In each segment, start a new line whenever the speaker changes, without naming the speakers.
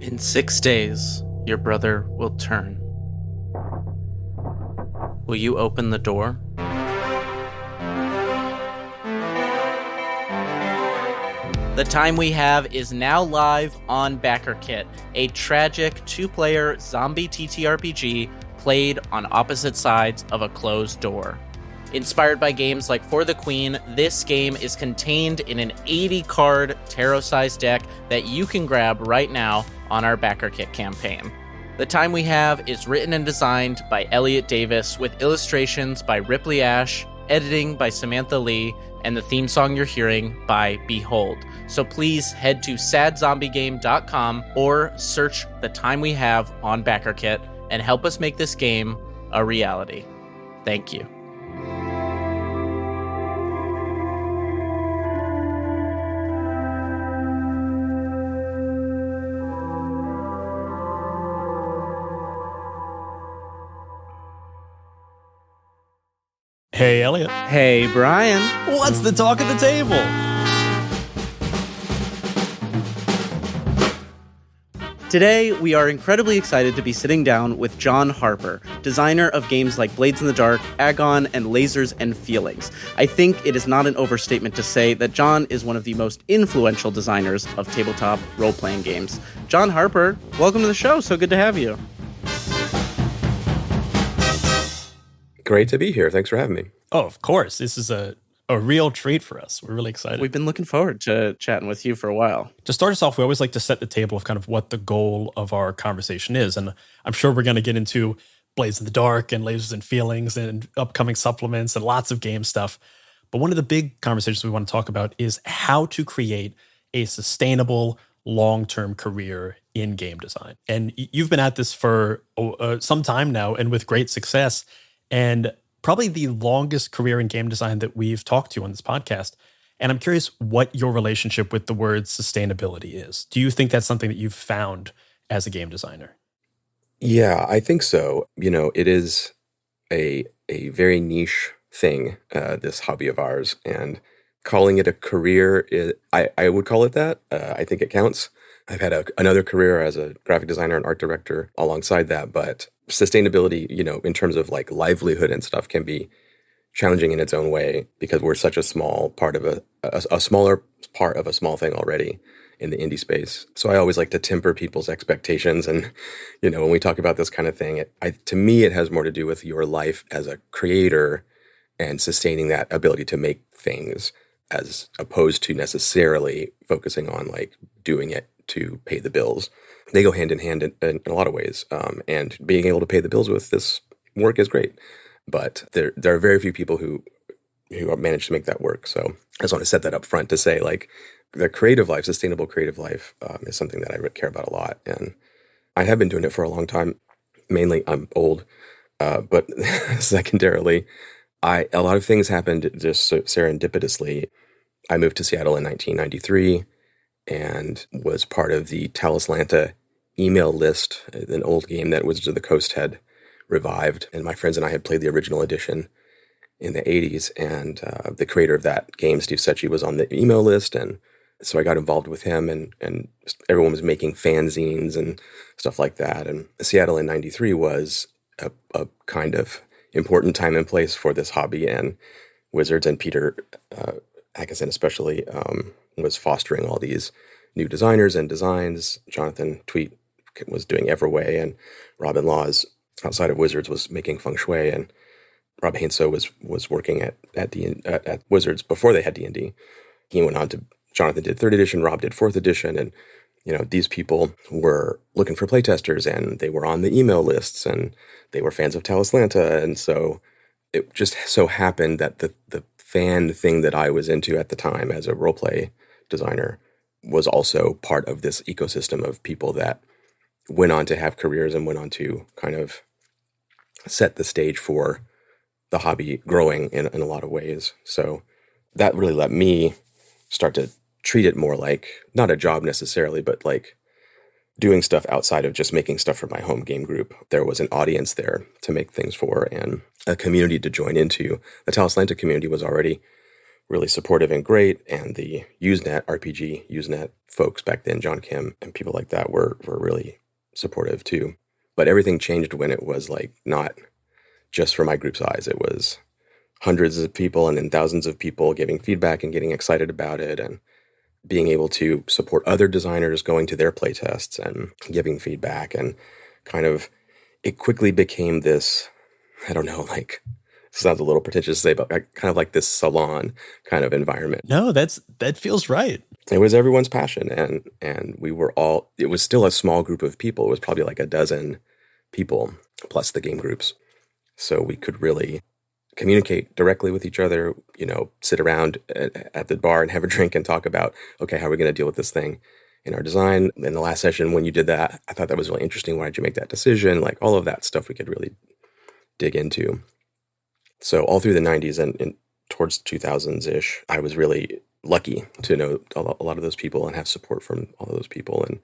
In 6 days, your brother will turn. Will you open the door? The Time We Have is now live on BackerKit, a tragic two-player zombie TTRPG played on opposite sides of a closed door. Inspired by games like For the Queen, this game is contained in an 80-card tarot-sized deck that you can grab right now on our BackerKit campaign. The Time We Have is written and designed by Elliot Davis, with illustrations by Ripley Ash, editing by Samantha Lee, and the theme song you're hearing by Behold. So please head to SadZombieGame.com or search The Time We Have on BackerKit and help us make this game a reality. Thank you.
Hey, Elliot.
Hey, Brian.
What's the talk at the table?
Today, we are incredibly excited to be sitting down with John Harper, designer of games like Blades in the Dark, Agon, and Lasers and Feelings. I think it is not an overstatement to say that John is one of the most influential designers of tabletop role-playing games. John Harper, welcome to the show. So good to have you.
Great to be here. Thanks for having me.
Oh, of course. This is a real treat for us. We're really excited.
We've been looking forward to chatting with you for a while.
To start us off, we always like to set the table of kind of what the goal of our conversation is. And I'm sure we're going to get into Blades in the Dark and Lasers and Feelings and upcoming supplements and lots of game stuff. But one of the big conversations we want to talk about is how to create a sustainable long-term career in game design. And you've been at this for some time now and with great success. And probably the longest career in game design that we've talked to on this podcast. And I'm curious what your relationship with the word sustainability is. Do you think that's something that you've found as a game designer?
Yeah, I think so. You know, it is a very niche thing, this hobby of ours. And calling it a career, I would call it that. I think it counts. I've had another career as a graphic designer and art director alongside that, but sustainability, you know, in terms of like livelihood and stuff, can be challenging in its own way because we're such a small part of a smaller part of a small thing already in the indie space. So I always like to temper people's expectations. And, you know, when we talk about this kind of thing, to me, it has more to do with your life as a creator and sustaining that ability to make things as opposed to necessarily focusing on like doing it to pay the bills. They go hand in hand in a lot of ways. And being able to pay the bills with this work is great. But there are very few people who manage to make that work. So I just want to set that up front to say, like, the creative life, sustainable creative life, is something that I care about a lot. And I have been doing it for a long time. Mainly, I'm old. But secondarily, a lot of things happened just serendipitously. I moved to Seattle in 1993 and was part of the Talislanta email list, an old game that Wizards of the Coast had revived. And my friends and I had played the original edition in the 80s. And the creator of that game, Steve Secchi, was on the email list. And so I got involved with him, and everyone was making fanzines and stuff like that. And Seattle in 93 was a kind of important time and place for this hobby. And Wizards and Peter Atkinson especially was fostering all these new designers and designs. Jonathan Tweet was doing Everway, and Robin Laws, outside of Wizards, was making Feng Shui, and Rob Hainsou was working at Wizards before they had D&D. He went on to, Jonathan did 3rd edition, Rob did 4th edition, and you know, these people were looking for playtesters, and they were on the email lists, and they were fans of Talislanta, and so it just so happened that the fan thing that I was into at the time as a roleplay designer was also part of this ecosystem of people that went on to have careers and went on to kind of set the stage for the hobby growing in a lot of ways. So that really let me start to treat it more like, not a job necessarily, but like doing stuff outside of just making stuff for my home game group. There was an audience there to make things for and a community to join into. The Talislanta community was already really supportive and great. And the Usenet, RPG Usenet folks back then, John Kim and people like that were really supportive too. But everything changed when it was like not just for my group size. It was hundreds of people and then thousands of people giving feedback and getting excited about it and being able to support other designers going to their playtests and giving feedback. And kind of, it quickly became this, I don't know, like, sounds a little pretentious to say, but kind of like this salon kind of environment.
No, that feels right.
It was everyone's passion, and we were all, it was still a small group of people. It was probably like a dozen people plus the game groups. So we could really communicate directly with each other, sit around at the bar and have a drink and talk about, okay, how are we going to deal with this thing in our design? In the last session, when you did that, I thought that was really interesting. Why did you make that decision? Like all of that stuff we could really dig into. So all through the 90s and towards 2000s-ish, I was really lucky to know a lot of those people and have support from all of those people. And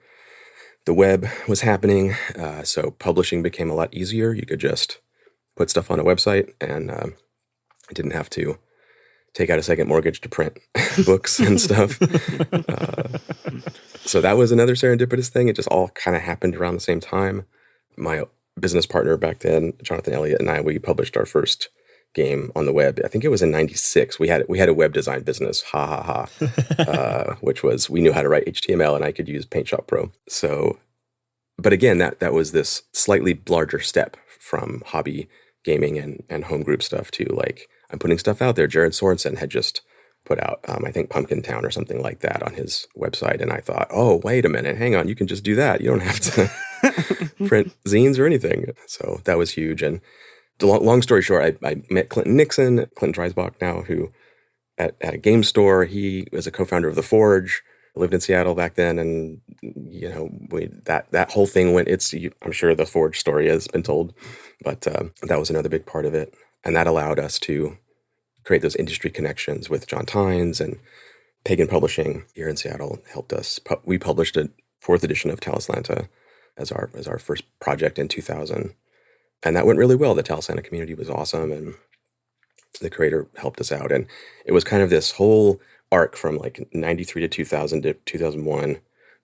the web was happening, so publishing became a lot easier. You could just put stuff on a website, and I didn't have to take out a second mortgage to print books and stuff. So that was another serendipitous thing. It just all kind of happened around the same time. My business partner back then, Jonathan Elliot, and I, we published our first game on the web. I think it was in 96. We had a web design business, which was, we knew how to write HTML and I could use Paint Shop Pro. So, but again, that was this slightly larger step from hobby gaming and home group stuff to like, I'm putting stuff out there. Jared Sorensen had just put out, I think Pumpkin Town or something like that on his website. And I thought, oh, wait a minute, hang on. You can just do that. You don't have to print zines or anything. So that was huge. And long story short, I met Clinton Dreisbach now, who at a game store, he was a co-founder of The Forge, lived in Seattle back then. And, that whole thing went, I'm sure the Forge story has been told, but that was another big part of it. And that allowed us to create those industry connections with John Tynes and Pagan Publishing here in Seattle helped us. We published a 4th edition of Talislanta as our first project in 2000. And that went really well. The Talislanta community was awesome, and the creator helped us out. And it was kind of this whole arc from like 93 to 2000 to 2001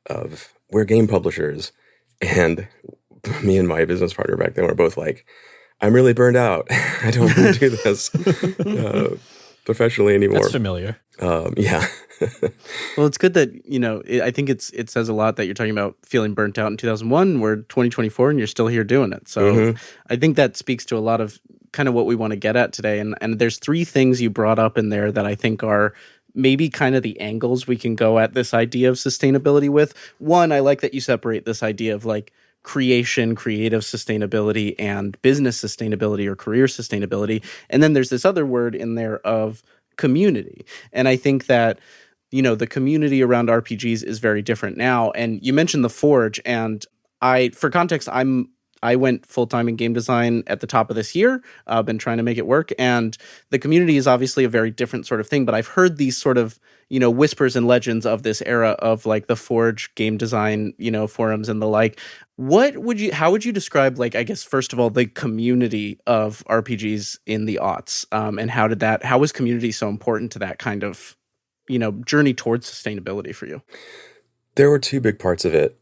of we're game publishers. And me and my business partner back then were both like, I'm really burned out. I don't want to do this professionally anymore.
That's familiar.
Yeah.
Well, it's good that, I think it says a lot that you're talking about feeling burnt out in 2001. We're 2024 and you're still here doing it. So I think that speaks to a lot of kind of what we want to get at today. And there's 3 things you brought up in there that I think are maybe kind of the angles we can go at this idea of sustainability with. One, I like that you separate this idea of like creative sustainability and business sustainability or career sustainability. And then there's this other word in there of community. And I think that, the community around RPGs is very different now. And you mentioned The Forge, and for context, I went full-time in game design at the top of this year. I've been trying to make it work. And the community is obviously a very different sort of thing, but I've heard these sort of, whispers and legends of this era of like the Forge game design, forums and the like. How would you describe, like, I guess, first of all, the community of RPGs in the aughts? And how was community so important to that kind of, journey towards sustainability for you?
There were 2 big parts of it.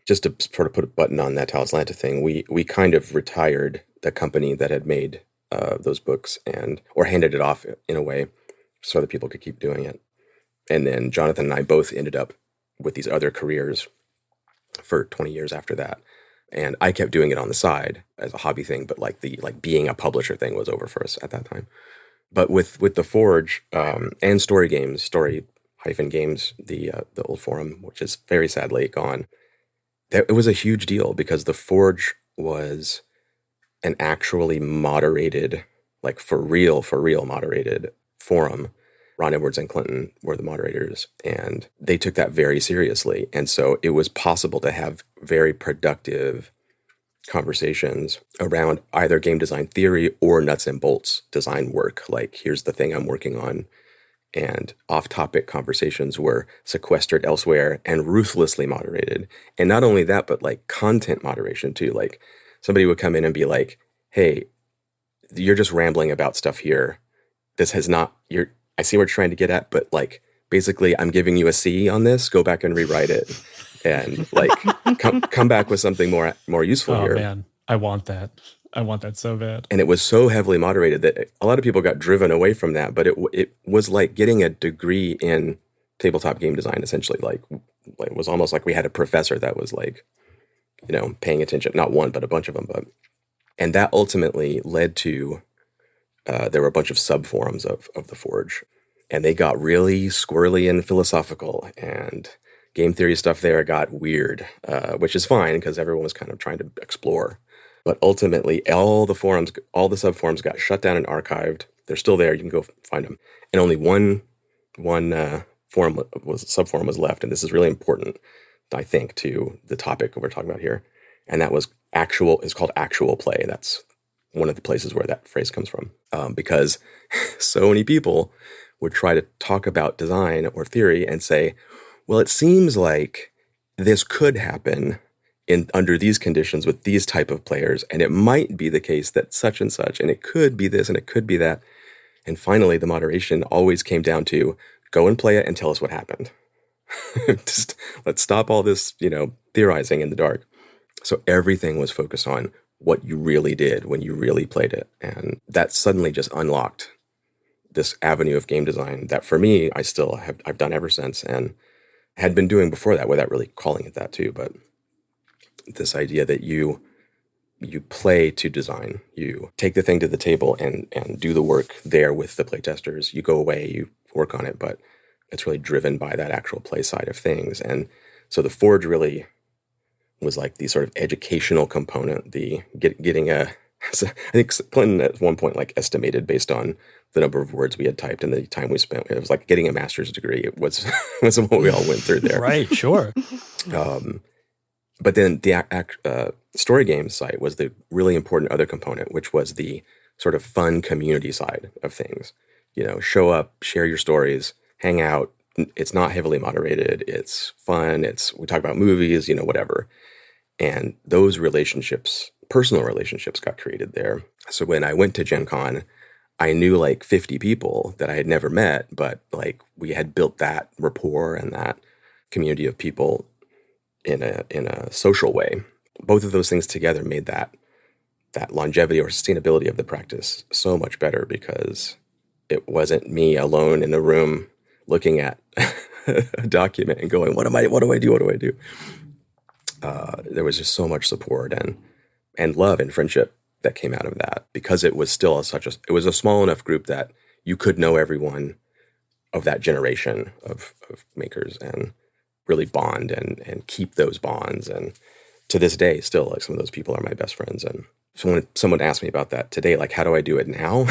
Just to sort of put a button on that Talislanta thing, we kind of retired the company that had made those books or handed it off in a way so that people could keep doing it. And then Jonathan and I both ended up with these other careers for 20 years after that. And I kept doing it on the side as a hobby thing, but like being a publisher thing was over for us at that time. But with The Forge and Story Games, Story-Games, the old forum, which is very sadly gone, it was a huge deal because The Forge was an actually moderated, like for real moderated forum. Ron Edwards and Clinton were the moderators, and they took that very seriously. And so it was possible to have very productive conversations around either game design theory or nuts and bolts design work. Like, here's the thing I'm working on. And off-topic conversations were sequestered elsewhere and ruthlessly moderated. And not only that, but like content moderation too. Like, somebody would come in and be like, hey, you're just rambling about stuff here. This has not, I see what you're trying to get at, but like, basically I'm giving you a C on this, go back and rewrite it. And like, come back with something more useful here.
Oh man, I want that. I want that so bad.
And it was so heavily moderated that a lot of people got driven away from that, but it was like getting a degree in tabletop game design, essentially. Like it was almost like we had a professor that was like, paying attention, not one, but a bunch of them. And that ultimately led to, there were a bunch of sub-forums of the Forge, and they got really squirrely and philosophical, and game theory stuff there got weird, which is fine because everyone was kind of trying to explore. But ultimately, all the sub-forums got shut down and archived. They're still there. You can go find them. And only one sub-forum was left. And this is really important, I think, to the topic we're talking about here. And that was it's called Actual Play. That's one of the places where that phrase comes from. Because so many people would try to talk about design or theory and say, well, it seems like this could happen under these conditions with these type of players, and it might be the case that such and such, and it could be this and it could be that. And finally, the moderation always came down to go and play it and tell us what happened. Just let's stop all this, theorizing in the dark. So everything was focused on what you really did when you really played it. And that suddenly just unlocked this avenue of game design that for me, I've done ever since and had been doing before that without really calling it that too. But this idea that you play to design, you take the thing to the table and do the work there with the playtesters. You go away, you work on it, but it's really driven by that actual play side of things. And so the Forge really was like the sort of educational component, the getting I think Clinton at one point like estimated based on the number of words we had typed and the time we spent. It was like getting a master's degree. It was what we all went through there.
Right, sure.
But then the story game side was the really important other component, which was the sort of fun community side of things. Show up, share your stories, hang out. It's not heavily moderated. It's fun. We talk about movies, whatever. And those relationships, personal relationships, got created there. So when I went to Gen Con, I knew like 50 people that I had never met, but like we had built that rapport and that community of people in a social way. Both of those things together made that longevity or sustainability of the practice so much better because it wasn't me alone in a room looking at a document and going, what do I do? There was just so much support and love and friendship that came out of that because it was still it was a small enough group that you could know everyone of that generation of makers and really bond and keep those bonds. And to this day, still, like some of those people are my best friends. And so when someone asked me about that today, like, how do I do it now?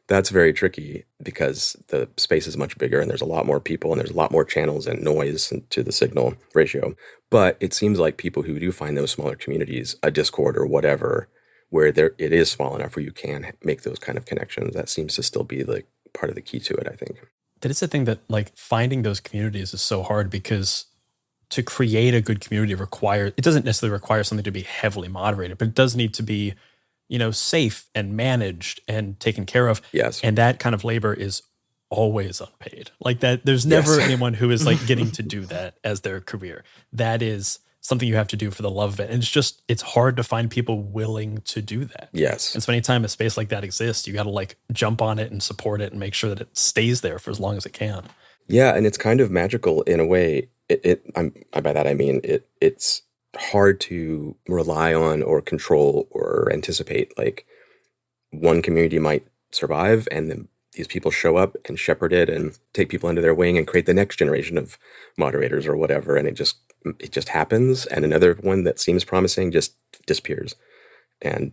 That's very tricky because the space is much bigger and there's a lot more people and there's a lot more channels and noise to the signal ratio. But it seems like people who do find those smaller communities, a Discord or whatever, where it is small enough where you can make those kind of connections, that seems to still be like part of the key to it, I think.
That is the thing that like finding those communities is so hard because to create a good community it doesn't necessarily require something to be heavily moderated, but it does need to be, safe and managed and taken care of.
Yes.
And that kind of labor is always unpaid. Like that, there's never anyone who is like getting to do that as their career. That is something you have to do for the love of it. And it's hard to find people willing to do that.
Yes.
And so anytime a space like that exists, you got to like jump on it and support it and make sure that it stays there for as long as it can.
Yeah. And it's kind of magical in a way. By that, I mean, it's hard to rely on or control or anticipate. Like one community might survive and then these people show up and shepherd it and take people under their wing and create the next generation of moderators or whatever. And it just happens. And another one that seems promising just disappears. And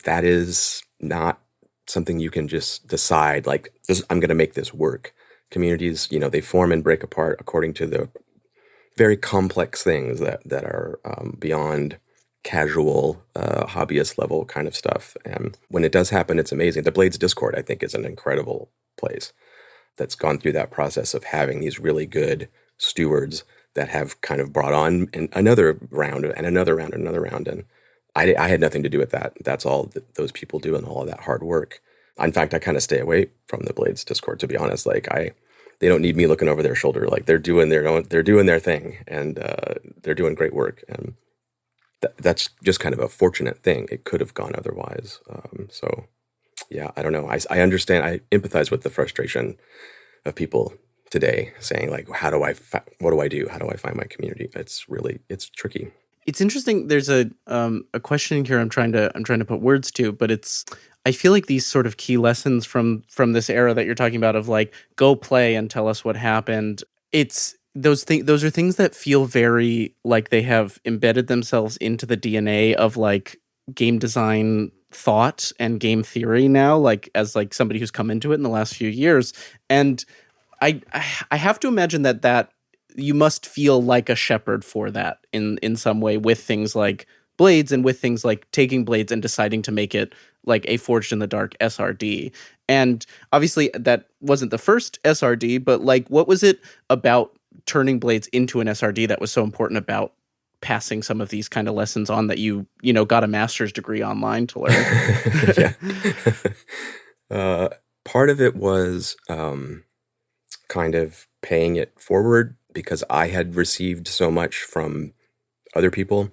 that is not something you can just decide like I'm going to make this work. Communities, they form and break apart according to the very complex things that are beyond casual hobbyist level kind of stuff. And when it does happen, it's amazing. The Blades Discord, I think, is an incredible place that's gone through that process of having these really good stewards that have kind of brought on another round and another round and another round. And I had nothing to do with that. That's all that those people do and all of that hard work. In fact, I kind of stay away from the Blades Discord, to be honest. Like they don't need me looking over their shoulder. Like they're doing their thing, and they're doing great work. And that's just kind of a fortunate thing. It could have gone otherwise. So yeah, I don't know. I understand. I empathize with the frustration of people today saying like, what do I do? How do I find my community? It's tricky.
It's interesting. There's a question here I'm trying to put words to, but I feel like these sort of key lessons from this era that you're talking about of like, go play and tell us what happened. Those are things that feel very like they have embedded themselves into the DNA of like game design thought and game theory now, like as like somebody who's come into it in the last few years. And I have to imagine that you must feel like a shepherd for that in some way with things like Blades and with things like taking Blades and deciding to make it like a Forged in the Dark SRD. And obviously that wasn't the first SRD, but like what was it about turning Blades into an SRD that was so important about passing some of these kind of lessons on that you got a master's degree online to learn?
Yeah. Part of it was kind of paying it forward because I had received so much from other people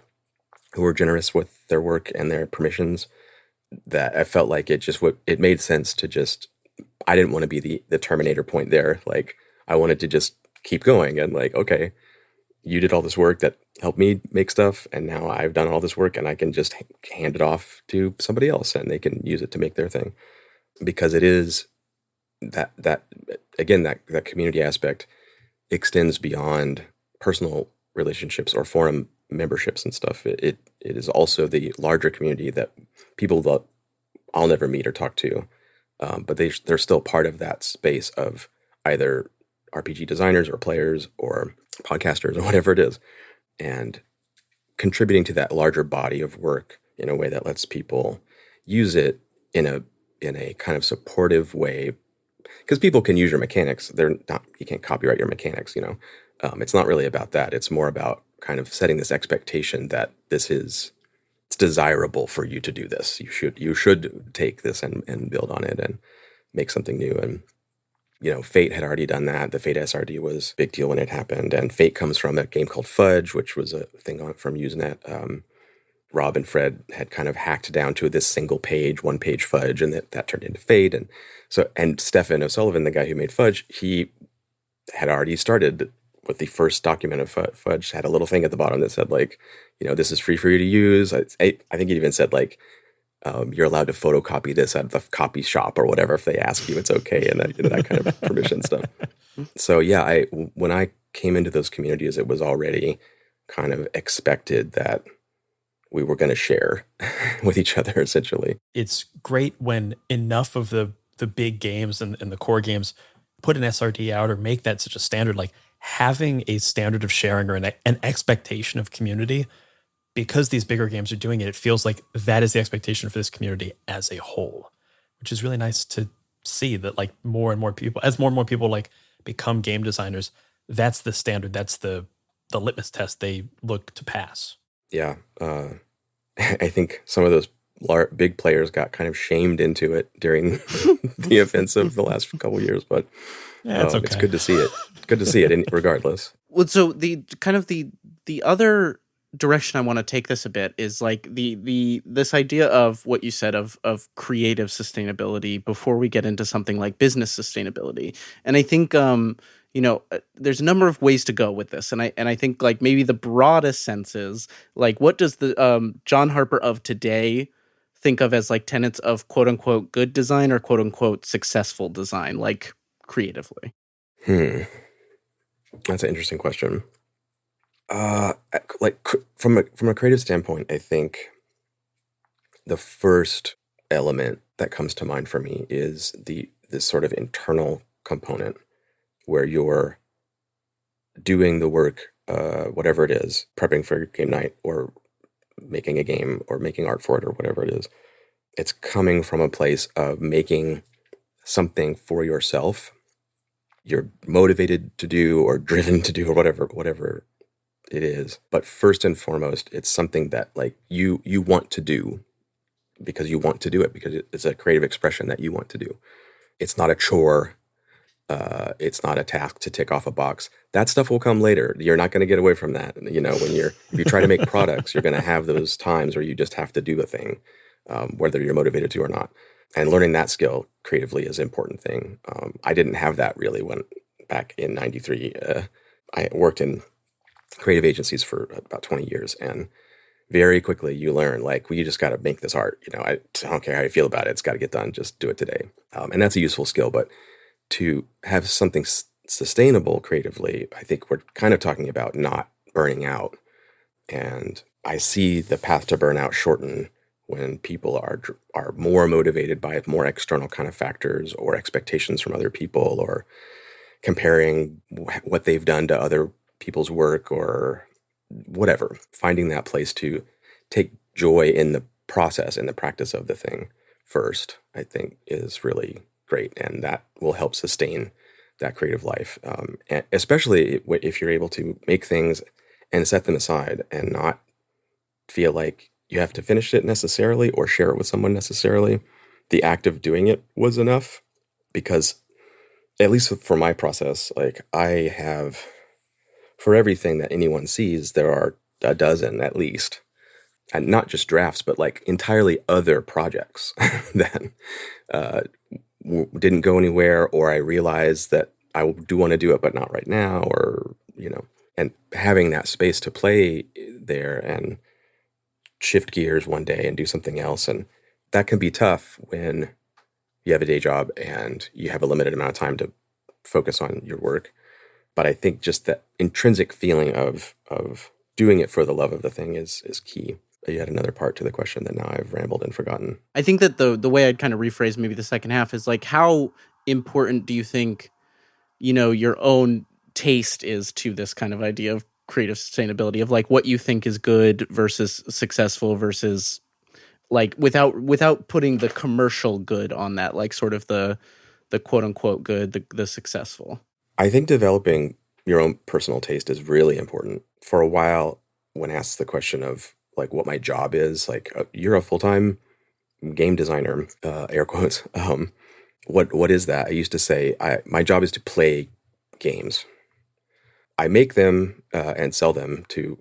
who were generous with their work and their permissions that I felt like it made sense to just, I didn't want to be the terminator point there. Like I wanted to just keep going and like, okay, you did all this work that helped me make stuff, and now I've done all this work and I can just hand it off to somebody else and they can use it to make their thing. Because it is that community aspect extends beyond personal relationships or forum memberships and stuff. It is also the larger community that people that I'll never meet or talk to, but they're still part of that space of either RPG designers or players or podcasters or whatever it is, and contributing to that larger body of work in a way that lets people use it in a kind of supportive way. Because people can use your mechanics. You can't copyright your mechanics, It's not really about that. It's more about kind of setting this expectation that it's desirable for you to do this. You should take this and build on it and make something new. And, Fate had already done that. The Fate SRD was a big deal when it happened. And Fate comes from a game called Fudge, which was a thing from Usenet. Rob and Fred had kind of hacked down to this single page, one page Fudge, and that turned into Fate. And Stefan O'Sullivan, the guy who made Fudge, he had already started with the first document of Fudge, had a little thing at the bottom that said like, this is free for you to use. I think it even said like, you're allowed to photocopy this at the copy shop or whatever. If they ask you, it's okay. And that kind of permission stuff. So yeah, when I came into those communities, it was already kind of expected that we were going to share with each other, essentially.
It's great when enough of the big games and the core games put an SRD out or make that such a standard, like having a standard of sharing or an expectation of community. Because these bigger games are doing it, it feels like that is the expectation for this community as a whole, which is really nice to see that like more and more people like become game designers, that's the standard, that's the litmus test they look to pass.
Yeah. I think some of those big players got kind of shamed into it during the events of the last couple of years, but
yeah, it's okay.
It's good to see it. It's good to see it regardless.
Well, so the other direction I want to take this a bit is like this idea of what you said of creative sustainability before we get into something like business sustainability. And I think there's a number of ways to go with this, and I think like maybe the broadest sense is like, what does the John Harper of today think of as like tenets of quote unquote good design or quote unquote successful design, like creatively?
That's an interesting question. Like from a creative standpoint, I think the first element that comes to mind for me is this sort of internal component where you're doing the work, whatever it is, prepping for game night or making a game or making art for it or whatever it is. It's coming from a place of making something for yourself. You're motivated to do or driven to do or whatever it is. But first and foremost, it's something that like you want to do because you want to do it, because it's a creative expression that you want to do. It's not a chore. It's not a task to tick off a box. That stuff will come later. You're not going to get away from that. You know, if you try to make products, you're going to have those times where you just have to do a thing, whether you're motivated to or not. And learning that skill creatively is an important thing. I didn't have that really when back in '93. I worked in creative agencies for about 20 years, and very quickly you learn, like, well, you just got to make this art. You know, I don't care how you feel about it. It's got to get done. Just do it today. And that's a useful skill. But to have something sustainable creatively, I think we're kind of talking about not burning out. And I see the path to burnout shorten when people are more motivated by more external kind of factors or expectations from other people, or comparing what they've done to other people's work or whatever. Finding that place to take joy in the process and the practice of the thing first, I think, is really great, and that will help sustain that creative life, and especially if you're able to make things and set them aside and not feel like you have to finish it necessarily or share it with someone necessarily. The act of doing it was enough, because at least for my process, like, I have, for everything that anyone sees, there are a dozen at least, and not just drafts, but like entirely other projects that didn't go anywhere, or I realized that I do want to do it, but not right now, or, you know, and having that space to play there and shift gears one day and do something else. And that can be tough when you have a day job and you have a limited amount of time to focus on your work. But I think just that intrinsic feeling of doing it for the love of the thing is key. You had another part to the question that now I've rambled and forgotten.
I think that the way I'd kind of rephrase maybe the second half is like, how important do you think, you know, your own taste is to this kind of idea of creative sustainability, of like what you think is good versus successful versus, like, without putting the commercial good on that, like sort of the quote unquote good, the successful.
I think developing your own personal taste is really important. For a while, when asked the question of like what my job is, like, you're a full-time game designer, air quotes. What is that? I used to say, my job is to play games. I make them and sell them to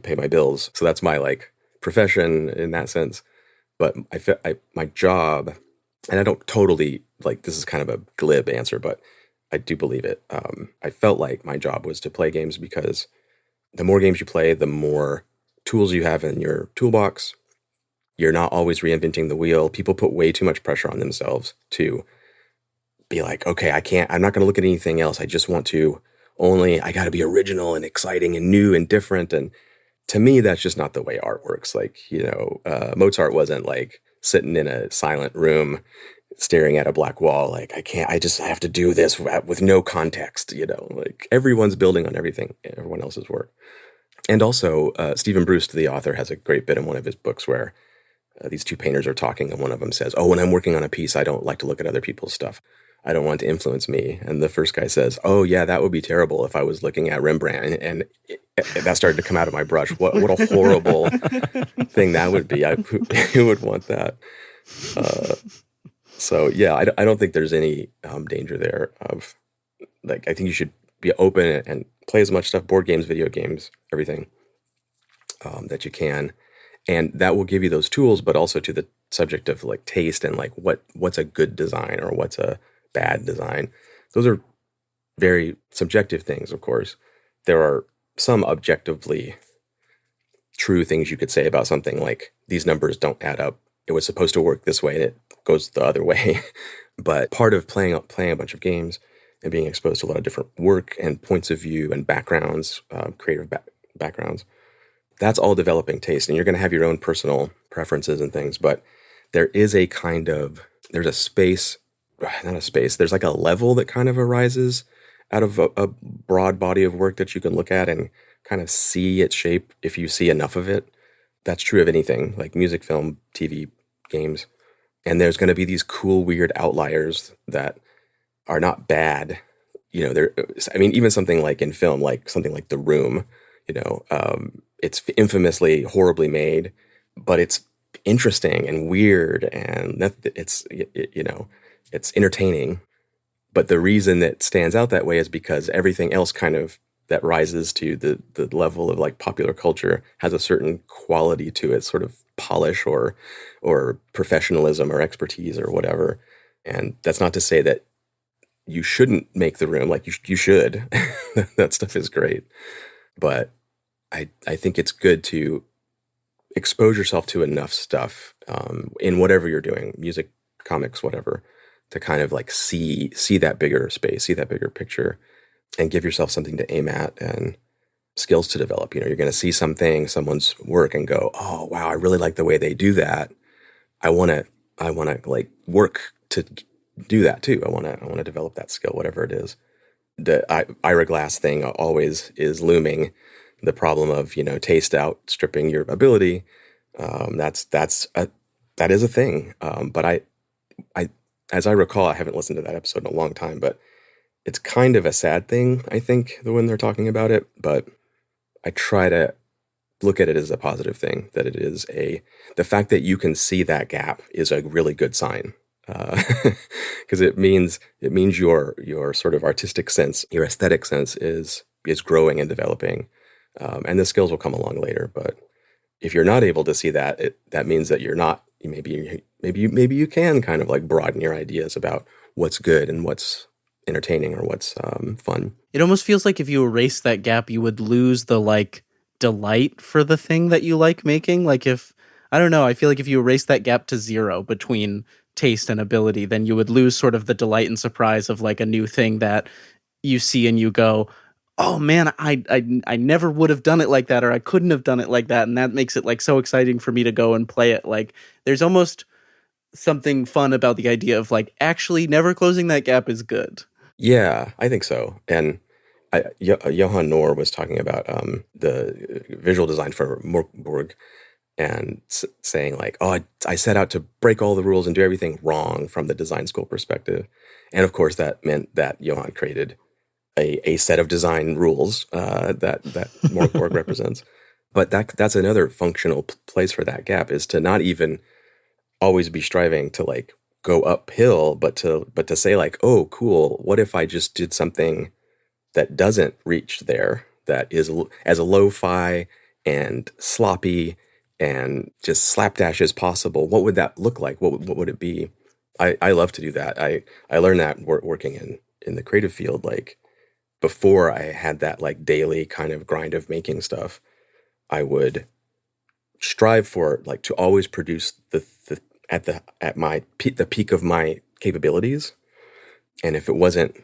pay my bills. So that's my like profession in that sense. But my job, and I don't totally, like, this is kind of a glib answer, but I do believe it. I felt like my job was to play games, because the more games you play, the more tools you have in your toolbox. You're not always reinventing the wheel. People put way too much pressure on themselves to be like, okay, I'm not going to look at anything else. I just want to I got to be original and exciting and new and different. And to me, that's just not the way art works. Like, you know, Mozart wasn't like sitting in a silent room staring at a black wall. Like, I have to do this with no context, you know, like everyone's building on everyone else's work. And also, Stephen Bruce, the author, has a great bit in one of his books where these two painters are talking, and one of them says, "Oh, when I'm working on a piece, I don't like to look at other people's stuff. I don't want it to influence me." And the first guy says, "Oh, yeah, that would be terrible if I was looking at Rembrandt and that started to come out of my brush. What a horrible thing that would be. Who would want that?" So, yeah, I don't think there's any danger there of, like, I think you should be open and play as much stuff, board games, video games, everything that you can. And that will give you those tools, but also to the subject of like taste and like what's a good design or what's a bad design. Those are very subjective things, of course. There are some objectively true things you could say about something, like these numbers don't add up. It was supposed to work this way and it goes the other way. But part of playing a bunch of games and being exposed to a lot of different work and points of view and backgrounds, creative backgrounds, that's all developing taste. And you're going to have your own personal preferences and things, but there's a space, not a space, there's like a level that kind of arises out of a broad body of work that you can look at and kind of see its shape if you see enough of it. That's true of anything, like music, film, TV, games. And there's going to be these cool, weird outliers that are not bad. You know, even something like in film, like something like The Room, you know, it's infamously horribly made, but it's interesting and weird, and it's, you know, it's entertaining. But the reason that stands out that way is because everything else kind of that rises to the level of like popular culture has a certain quality to it, sort of polish or professionalism or expertise or whatever. And that's not to say that you shouldn't make the room, like you should. That stuff is great. But I think it's good to expose yourself to enough stuff in whatever you're doing, music, comics, whatever, to kind of like see that bigger space, see that bigger picture, and give yourself something to aim at and skills to develop. You know, you're going to see someone's work and go, oh, wow, I really like the way they do that. I want to like work to do that too. I want to develop that skill, whatever it is. The Ira Glass thing always is looming. The problem of, you know, taste outstripping your ability. That is a thing. But I, as I recall, I haven't listened to that episode in a long time, but it's kind of a sad thing, I think, when they're talking about it. But I try to look at it as a positive thing, that it is the fact that you can see that gap is a really good sign. Because it means your sort of artistic sense, your aesthetic sense is growing and developing. And the skills will come along later. But if you're not able to see that, that means that you're not, maybe you can kind of like broaden your ideas about what's good and what's entertaining or what's fun.
It almost feels like if you erase that gap, you would lose the like delight for the thing that you like making. Like I don't know, I feel like if you erase that gap to zero between taste and ability, then you would lose sort of the delight and surprise of like a new thing that you see and you go, oh man, I never would have done it like that, or I couldn't have done it like that. And that makes it like so exciting for me to go and play it. Like there's almost something fun about the idea of like actually never closing that gap is good.
Yeah, I think so. And Johan Noor was talking about the visual design for Morkborg and saying like, oh, I set out to break all the rules and do everything wrong from the design school perspective. And of course, that meant that Johan created a set of design rules that Morkborg represents. But that's another functional place for that gap, is to not even always be striving to like go uphill, but to say like, oh, cool, what if I just did something that doesn't reach there, that is as lo-fi and sloppy and just slapdash as possible? What would that look like? What would it be? I love to do that. I learned that working in the creative field. Like before I had that like daily kind of grind of making stuff, I would strive for like to always produce the peak of my capabilities. And if it wasn't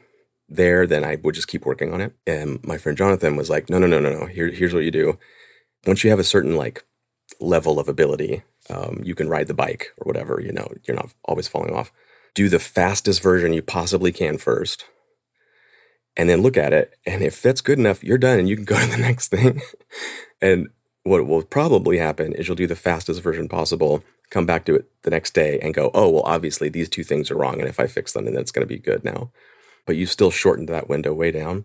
there, then I would just keep working on it. And my friend Jonathan was like, no. Here's what you do. Once you have a certain like level of ability, you can ride the bike or whatever, you know, you're not always falling off. Do the fastest version you possibly can first, and then look at it. And if that's good enough, you're done and you can go to the next thing. And what will probably happen is you'll do the fastest version possible, come back to it the next day and go, oh, well, obviously these two things are wrong. And if I fix them, then it's going to be good now. But you still shortened that window way down.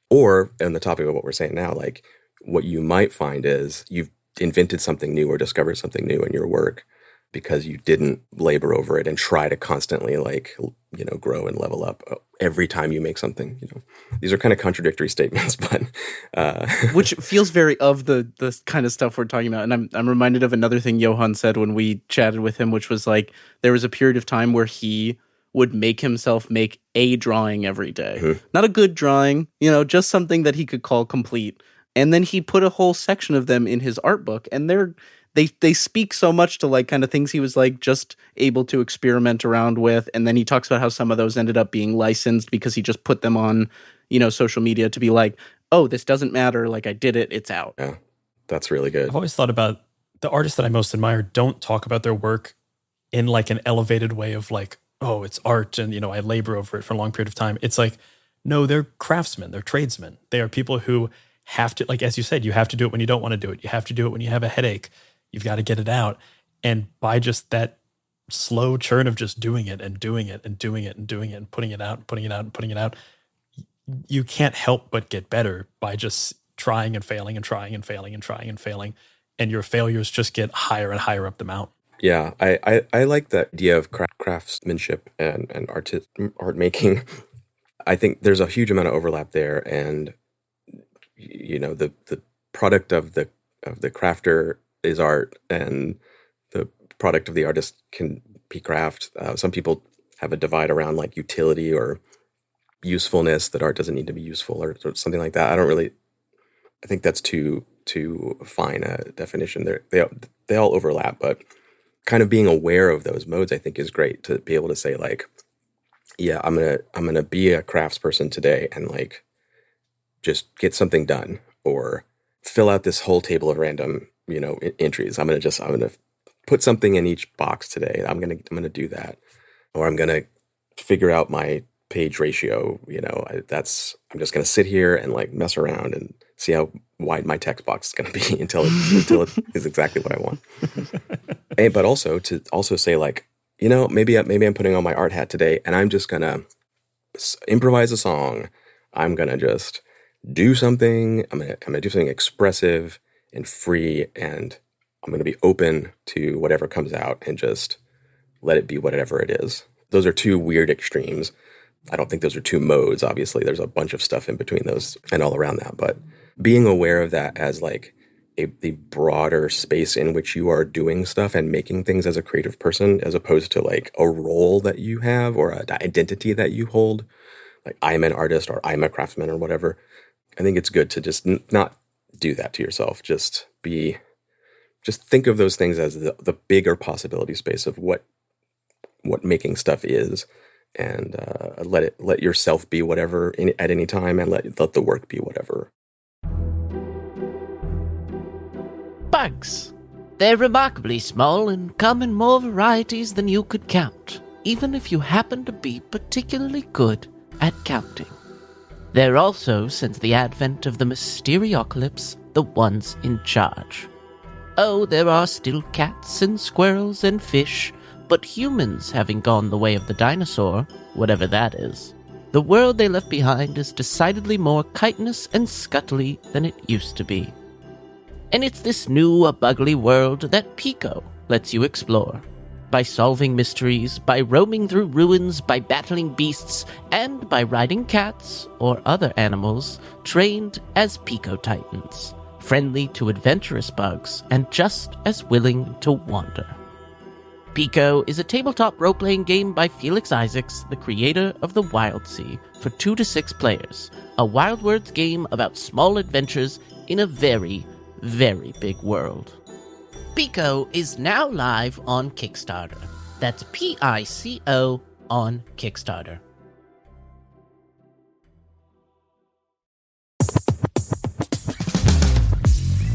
Or on the topic of what we're saying now, like what you might find is you've invented something new or discovered something new in your work because you didn't labor over it and try to constantly like, you know, grow and level up every time you make something. You know, these are kind of contradictory statements, but
which feels very of the kind of stuff we're talking about. And I'm reminded of another thing Johan said when we chatted with him, which was like there was a period of time where he would make himself make a drawing every day. Mm-hmm. Not a good drawing, you know, just something that he could call complete. And then he put a whole section of them in his art book, and they speak so much to like kind of things he was like just able to experiment around with. And then he talks about how some of those ended up being licensed because he just put them on, you know, social media to be like, oh, this doesn't matter. Like I did it. It's out.
Yeah, that's really good.
I've always thought about the artists that I most admire don't talk about their work in like an elevated way of like, oh, it's art and, you know, I labor over it for a long period of time. It's like, no, they're craftsmen. They're tradesmen. They are people who have to, like, as you said, you have to do it when you don't want to do it. You have to do it when you have a headache. You've got to get it out. And by just that slow churn of just doing it and doing it and doing it and doing it and putting it out and putting it out and putting it out, you can't help but get better by just trying and failing and trying and failing and trying and failing. and your failures just get higher and higher up the mountain.
Yeah, I like the idea of craftsmanship and art making. I think there's a huge amount of overlap there, and the product of the crafter is art, and the product of the artist can be craft. Some people have a divide around like utility or usefulness, that art doesn't need to be useful or something like that. I think that's too fine a definition. They all overlap, but kind of being aware of those modes, I think, is great to be able to say like, yeah, I'm gonna be a craftsperson today and like just get something done, or fill out this whole table of random entries. I'm gonna put something in each box today. I'm gonna do that, or I'm gonna figure out my page ratio. I'm just gonna sit here and like mess around and see how wide my text box is gonna be until it is exactly what I want. But also to say like, maybe I'm putting on my art hat today and I'm just gonna improvise a song. I'm gonna just do something. I'm gonna do something expressive and free, and I'm gonna be open to whatever comes out and just let it be whatever it is. Those are two weird extremes. I don't think those are two modes. Obviously, there's a bunch of stuff in between those and all around that. But being aware of that as like the broader space in which you are doing stuff and making things as a creative person, as opposed to like a role that you have or an identity that you hold, like I'm an artist or I'm a craftsman or whatever. I think it's good to just not do that to yourself. Just think of those things as the bigger possibility space of what making stuff is, and let yourself be whatever at any time, and let the work be whatever.
Bugs. They're remarkably small and come in more varieties than you could count, even if you happen to be particularly good at counting. They're also, since the advent of the Mysteriocalypse, the ones in charge. Oh, there are still cats and squirrels and fish, but humans having gone the way of the dinosaur, whatever that is, the world they left behind is decidedly more chitinous and scuttly than it used to be. And it's this new, bugly world that Pico lets you explore. By solving mysteries, by roaming through ruins, by battling beasts, and by riding cats or other animals trained as Pico Titans, friendly to adventurous bugs and just as willing to wander. Pico is a tabletop role-playing game by Felix Isaacs, the creator of The Wild Sea, for 2 to 6 players, a Wild Words game about small adventures in a very, very big world. Pico is now live on Kickstarter. That's PICO on Kickstarter.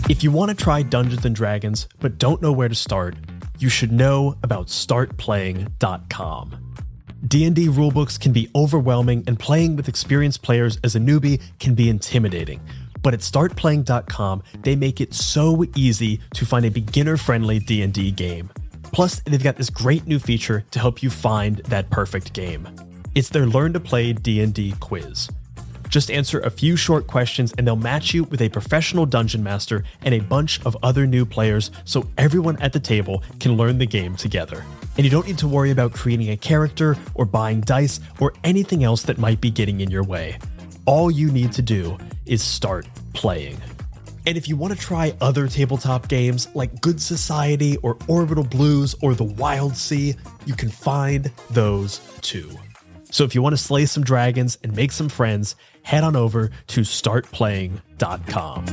If you want to try Dungeons & Dragons but don't know where to start, you should know about startplaying.com. D&D rulebooks can be overwhelming, and playing with experienced players as a newbie can be intimidating. But at startplaying.com, they make it so easy to find a beginner-friendly D&D game. Plus, they've got this great new feature to help you find that perfect game. It's their Learn to Play D&D quiz. Just answer a few short questions and they'll match you with a professional dungeon master and a bunch of other new players, so everyone at the table can learn the game together. And you don't need to worry about creating a character or buying dice or anything else that might be getting in your way. All you need to do is start playing. And if you want to try other tabletop games like Good Society or Orbital Blues or The Wild Sea, you can find those too. So if you want to slay some dragons and make some friends, head on over to startplaying.com.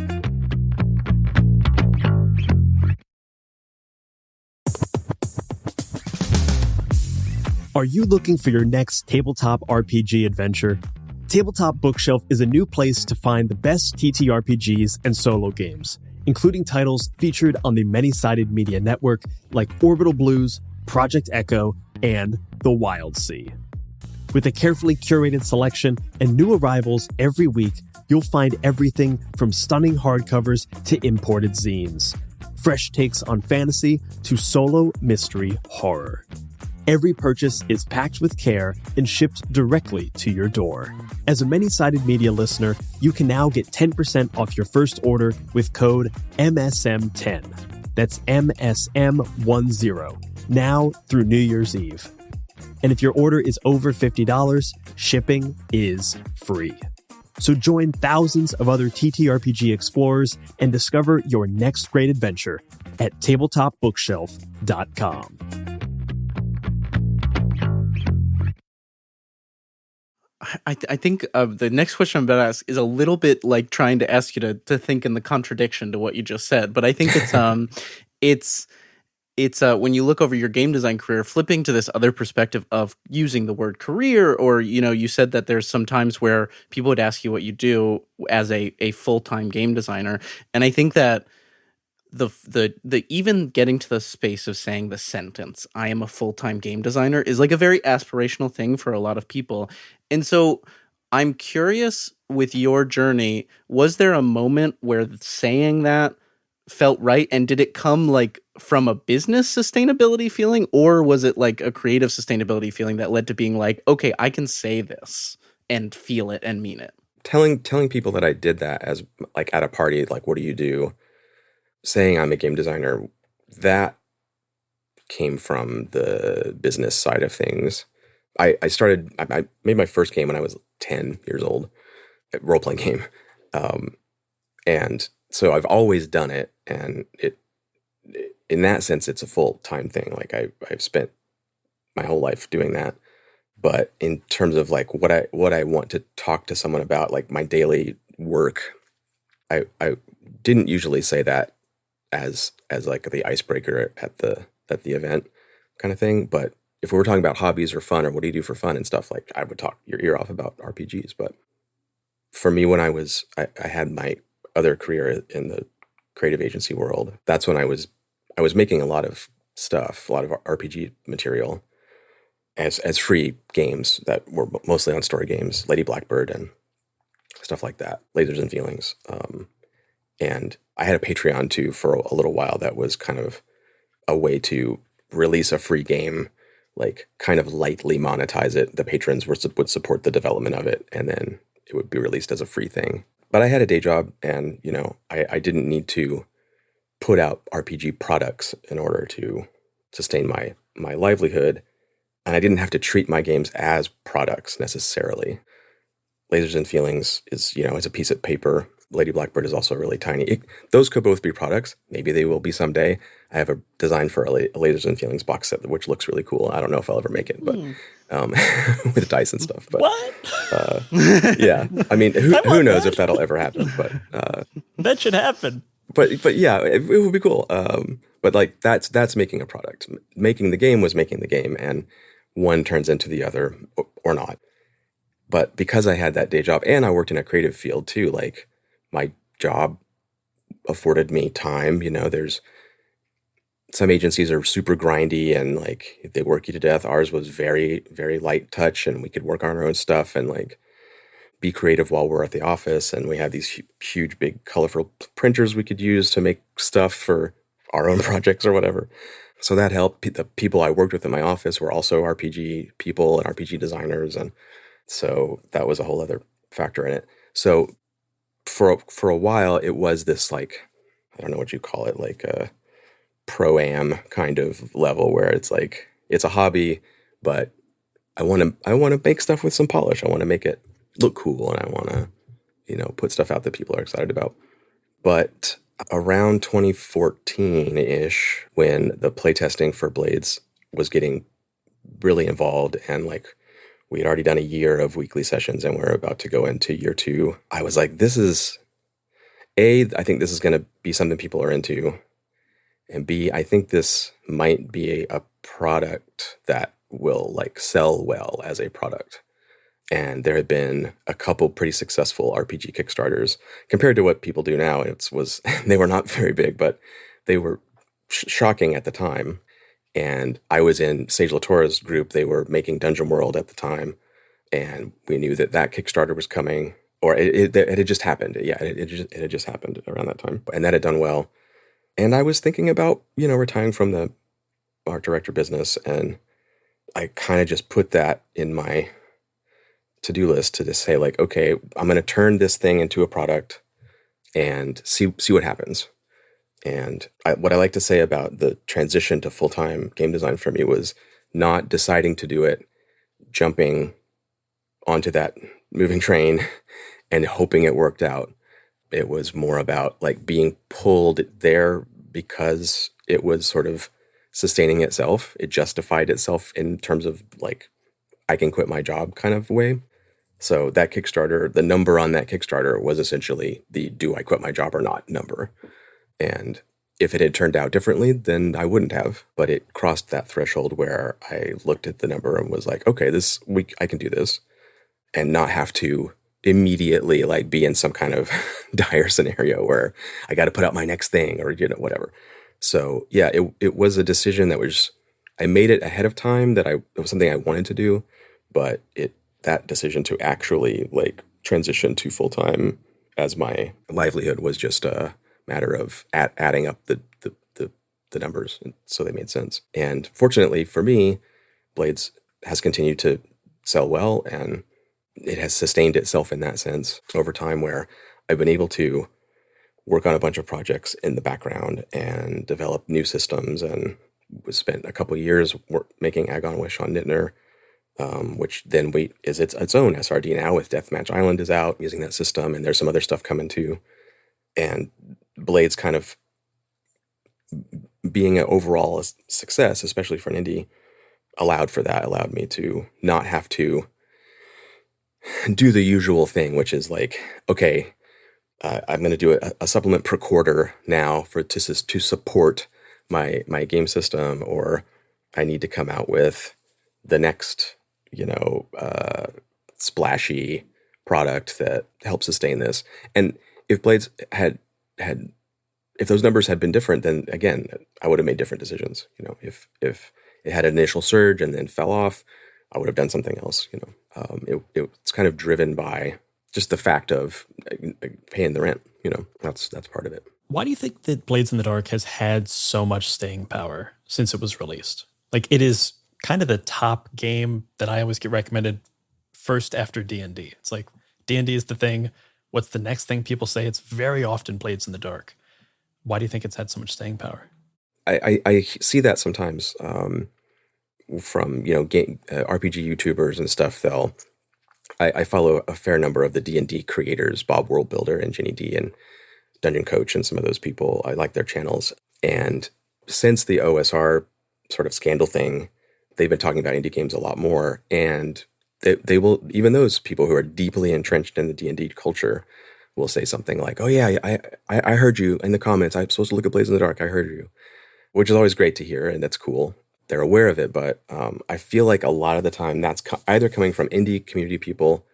Are you looking for your next tabletop RPG adventure? Tabletop Bookshelf is a new place to find the best TTRPGs and solo games, including titles featured on the Many-Sided Media Network like Orbital Blues, Project Echo, and The Wild Sea. With a carefully curated selection and new arrivals every week, you'll find everything from stunning hardcovers to imported zines. Fresh takes on fantasy to solo mystery horror. Every purchase is packed with care and shipped directly to your door. As a Many-Sided Media listener, you can now get 10% off your first order with code MSM10. That's MSM10, now through New Year's Eve. And if your order is over $50, shipping is free. So join thousands of other TTRPG explorers and discover your next great adventure at tabletopbookshelf.com.
I think the next question I'm about to ask is a little bit like trying to ask you to think in the contradiction to what you just said, but I think it's when you look over your game design career, flipping to this other perspective of using the word career, or you said that there's some times where people would ask you what you do as a full-time game designer, and I think that the even getting to the space of saying the sentence, I am a full-time game designer, is like a very aspirational thing for a lot of people. And so I'm curious, with your journey, was there a moment where saying that felt right? And did it come like from a business sustainability feeling, or was it like a creative sustainability feeling that led to being like, okay, I can say this and feel it and mean it?
Telling people that I did that as like at a party, like, what do you do? Saying I'm a game designer, that came from the business side of things. I made my first game when I was 10 years old, a role-playing game. And so I've always done it, and it in that sense, it's a full-time thing. Like I've spent my whole life doing that. But in terms of like what I want to talk to someone about, like my daily work, I didn't usually say that as like the icebreaker at the event kind of thing. But if we were talking about hobbies or fun, or what do you do for fun and stuff, like I would talk your ear off about RPGs. But for me, when I had my other career in the creative agency world, that's when I was making a lot of stuff, a lot of RPG material as free games that were mostly on story games, Lady Blackbird and stuff like that, Lasers and Feelings. And I had a Patreon too for a little while that was kind of a way to release a free game, like kind of lightly monetize it. The patrons would support the development of it, and then it would be released as a free thing. But I had a day job, and I didn't need to put out RPG products in order to sustain my livelihood, and I didn't have to treat my games as products necessarily. Lasers and Feelings is, it's a piece of paper. Lady Blackbird is also really tiny. Those could both be products. Maybe they will be someday. I have a design for a Lasers and Feelings box set, which looks really cool. I don't know if I'll ever make it, but with dice and stuff. But,
what?
Yeah. I mean, who knows if that'll ever happen? But
that should happen.
But yeah, it would be cool. But like that's making a product. Making the game was making the game, and one turns into the other or not. But because I had that day job and I worked in a creative field too, like my job afforded me time. There's some agencies are super grindy and like they work you to death. Ours was very, very light touch, and we could work on our own stuff and like be creative while we're at the office. And we had these huge, big, colorful printers we could use to make stuff for our own projects or whatever. So that helped. The people I worked with in my office were also RPG people and RPG designers, and so that was a whole other factor in it. So for a while, it was this like, I don't know what you call it, like a pro-am kind of level where it's like, it's a hobby, but I want to make stuff with some polish. I want to make it look cool, and I want to, put stuff out that people are excited about. But around 2014-ish, when the playtesting for Blades was getting really involved, and like we had already done a year of weekly sessions and we're about to go into year 2, I was like, I think this is going to be something people are into. And B, I think this might be a product that will like sell well as a product. And there had been a couple pretty successful RPG Kickstarters compared to what people do now. They were not very big, but they were shocking at the time. And I was in Sage Latour's group. They were making Dungeon World at the time, and we knew that Kickstarter was coming, or it had just happened. Yeah, it had just happened around that time, and that had done well. And I was thinking about retiring from the art director business, and I kind of just put that in my to-do list to just say like, okay, I'm going to turn this thing into a product and see what happens. And what I like to say about the transition to full-time game design for me was not deciding to do it, jumping onto that moving train and hoping it worked out. It was more about like being pulled there because it was sort of sustaining itself. It justified itself in terms of like, I can quit my job kind of way. So that Kickstarter, the number on that Kickstarter was essentially the do I quit my job or not number. And if it had turned out differently, then I wouldn't have. But it crossed that threshold where I looked at the number and was like, okay, this week I can do this and not have to immediately like be in some kind of dire scenario where I got to put out my next thing or, whatever. So yeah, it was a decision that was, I made it ahead of time that it was something I wanted to do, but that decision to actually like transition to full-time as my livelihood was just a matter of adding up the numbers. And so they made sense. And fortunately for me, Blades has continued to sell well, and it has sustained itself in that sense over time, where I've been able to work on a bunch of projects in the background and develop new systems, and spent a couple of years making Agon with Sean Nittner, which then is its own SRD now with Deathmatch Island is out using that system, and there's some other stuff coming too. And Blades kind of being an overall success, especially for an indie, allowed me to not have to do the usual thing, which is like, okay, I'm going to do a supplement per quarter now to support my game system, or I need to come out with the next, splashy product that helps sustain this. And if Blades if those numbers had been different, then again, I would have made different decisions. If it had an initial surge and then fell off, I would have done something else. It's kind of driven by just the fact of paying the rent. That's part of it.
Why do you think that Blades in the Dark has had so much staying power since it was released? Like, it is kind of the top game that I always get recommended first after D&D. It's like D&D is the thing. What's the next thing people say? It's very often Blades in the Dark. Why do you think it's had so much staying power?
I see that sometimes from RPG YouTubers and stuff. I follow a fair number of the D&D creators, Bob Worldbuilder and Jenny D and Dungeon Coach, and some of those people. I like their channels. And since the OSR sort of scandal thing, they've been talking about indie games a lot more. And they will, even those people who are deeply entrenched in the D&D culture will say something like, oh yeah, I heard you in the comments. I'm supposed to look at Blades in the Dark. I heard you, which is always great to hear. And that's cool. They're aware of it. But I feel like a lot of the time that's either coming from indie community people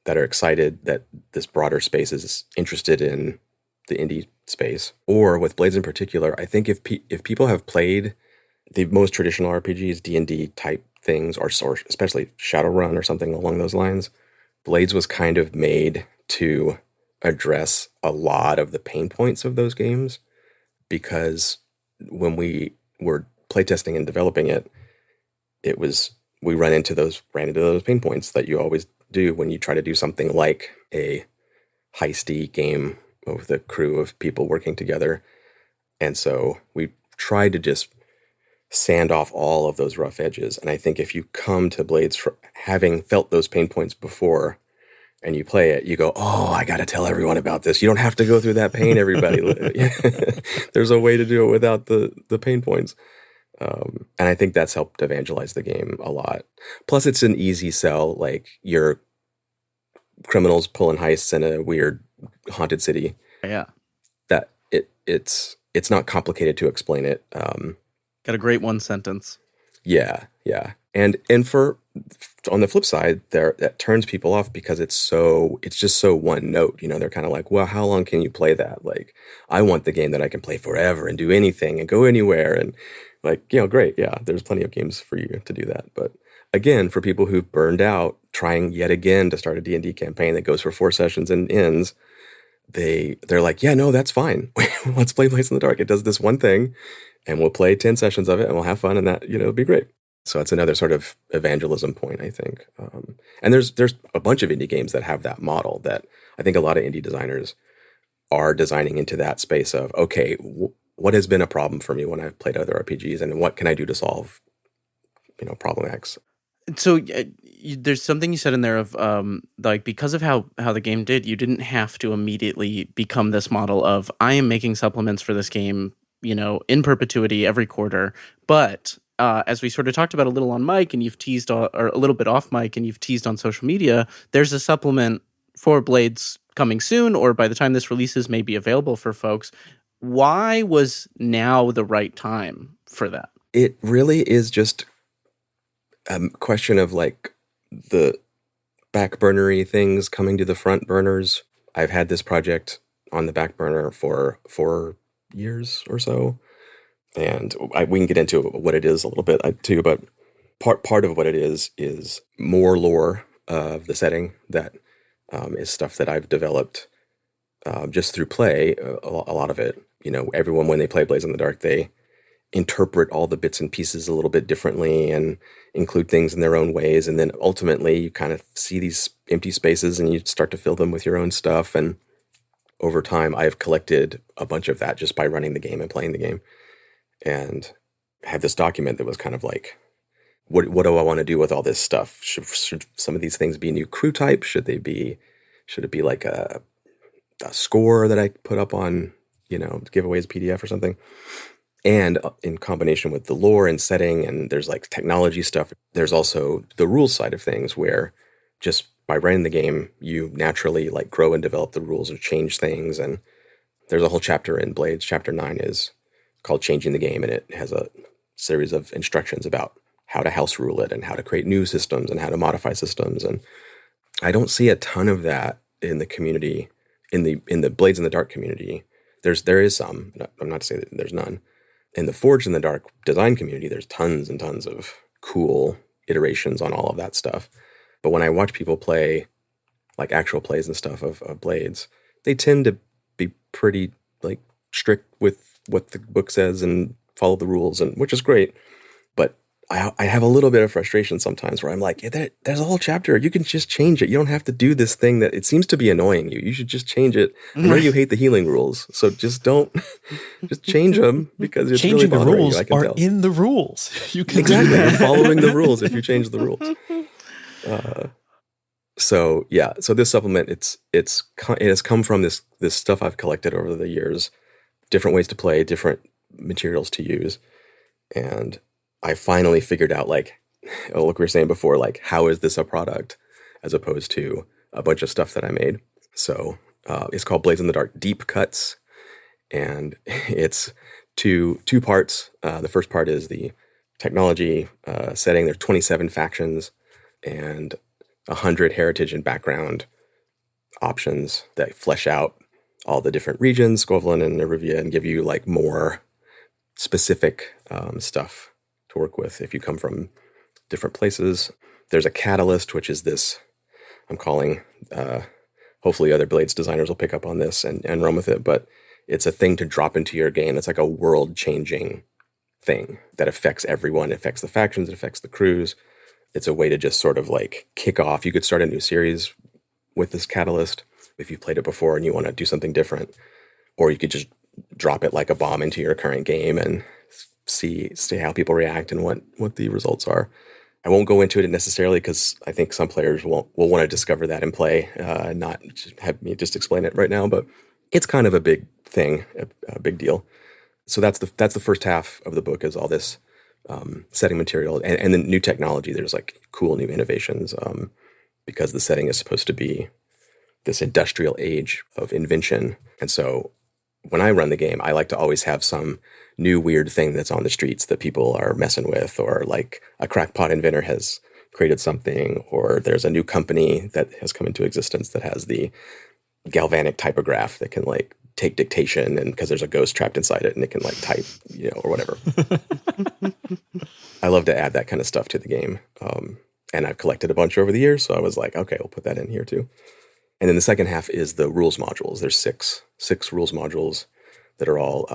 that are excited that this broader space is interested in the indie space, or with Blades in particular. I think if people have played the most traditional RPGs, D&D type things, or especially Shadowrun or something along those lines, Blades was kind of made to address a lot of the pain points of those games, because when we were playtesting and developing it, we ran into those pain points that you always do when you try to do something like a heisty game with a crew of people working together. And so we tried to just sand off all of those rough edges. And I think if you come to Blades for having felt those pain points before and you play it, you go, oh, I got to tell everyone about this. You don't have to go through that pain, everybody. There's a way to do it without the pain points. And I think that's helped evangelize the game a lot. Plus, it's an easy sell. Like, you're criminals pulling heists in a weird haunted city.
Yeah.
That it's not complicated to explain it.
Got a great one sentence.
Yeah. And for on the flip side, that turns people off because it's just so one note. They're kind of like, well, how long can you play that? Like, I want the game that I can play forever and do anything and go anywhere. And like, great. Yeah, there's plenty of games for you to do that. But again, for people who've burned out trying yet again to start a D&D campaign that goes for 4 sessions and ends, they're like, yeah, no, that's fine. Let's play Blades in the Dark. It does this one thing, and we'll play 10 sessions of it, and we'll have fun, and that, it'll be great. So it's another sort of evangelism point, I think. And there's a bunch of indie games that have that model that I think a lot of indie designers are designing into that space of, okay, what has been a problem for me when I've played other RPGs, and what can I do to solve, problem X?
So there's something you said in there of like, because of how the game did, you didn't have to immediately become this model of, I am making supplements for this game, in perpetuity every quarter. But as we sort of talked about a little on mic, and you've teased, or a little bit off mic, and you've teased on social media, there's a supplement for Blades coming soon, or by the time this releases, may be available for folks. Why was now the right time for that?
It really is just a question of like the back burnery things coming to the front burners. I've had this project on the back burner for 4 years or so, and we can get into what it is a little bit too. But part of what it is more lore of the setting that is stuff that I've developed just through play. A lot of it, everyone when they play Blades in the Dark, they interpret all the bits and pieces a little bit differently and include things in their own ways. And then ultimately you kind of see these empty spaces and you start to fill them with your own stuff. And over time, I've collected a bunch of that just by running the game and playing the game. And I had this document that was kind of like, what do I want to do with all this stuff? Should some of these things be new crew types? Should it be like a score that I put up on, giveaways PDF or something? And in combination with the lore and setting, and there's like technology stuff, there's also the rules side of things where just by running the game, you naturally like grow and develop the rules or change things. And there's a whole chapter in Blades. Chapter 9 is called Changing the Game, and it has a series of instructions about how to house rule it and how to create new systems and how to modify systems. And I don't see a ton of that in the community, in the Blades in the Dark community. There is some. I'm not to say that there's none. In the Forged in the Dark design community, there's tons and tons of cool iterations on all of that stuff. But when I watch people play, like actual plays and stuff of Blades, they tend to be pretty like strict with what the book says and follow the rules, and which is great. But I have a little bit of frustration sometimes where I'm like, there's a whole chapter. You can just change it. You don't have to do this thing that it seems to be annoying you. You should just change it. I know you hate the healing rules, so just don't, just change them because it's
changing
really
the rules
you, I can
are
tell.
in the rules. You can
Exactly. You're following the rules if you change the rules. So this supplement, it has come from this stuff I've collected over the years, different ways to play, different materials to use, and I finally figured out, like we were saying before, like, how is this a product as opposed to a bunch of stuff that I made? So it's called Blades in the Dark Deep Cuts, and it's two parts. The first part is the technology setting. There's 27 factions and 100 heritage and background options that flesh out all the different regions, Skovlin and Nerivia, and give you like more specific stuff to work with if you come from different places. There's a catalyst, which is this, I'm calling, hopefully other Blades designers will pick up on this and run with it, but it's a thing to drop into your game. It's like a world-changing thing that affects everyone. It affects the factions, it affects the crews. It's a way to just sort of like kick off. You could start a new series with this catalyst if you've played it before and you want to do something different, or you could just drop it like a bomb into your current game and see how people react and what the results are. I won't go into it necessarily because I think some players will want to discover that and play, not have me just explain it right now, but it's kind of a big thing, a big deal. So that's the first half of the book, is all this setting material and the new technology. There's like cool new innovations because the setting is supposed to be this industrial age of invention. And so when I run the game, I like to always have some new weird thing that's on the streets that people are messing with, or like a crackpot inventor has created something, or there's a new company that has come into existence that has the galvanic typograph that can like take dictation, and because there's a ghost trapped inside it and it can like type, or whatever. I love to add that kind of stuff to the game. And I've collected a bunch over the years, so I was like, okay, we'll put that in here too. And then the second half is the rules modules. There's six rules modules that are all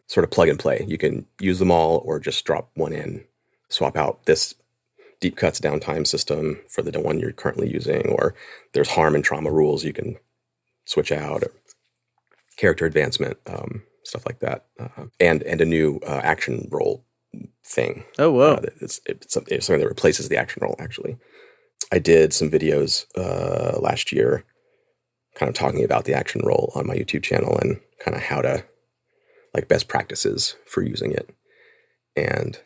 sort of plug and play. You can use them all or just drop one in swap out this deep cuts downtime system for the one you're currently using, or there's harm and trauma rules you can switch out, or character advancement, stuff like that, and a new action roll thing.
Oh, whoa.
It's something that replaces the action roll, actually. I did some videos last year kind of talking about the action roll on my YouTube channel and kind of how to, like, best practices for using it. And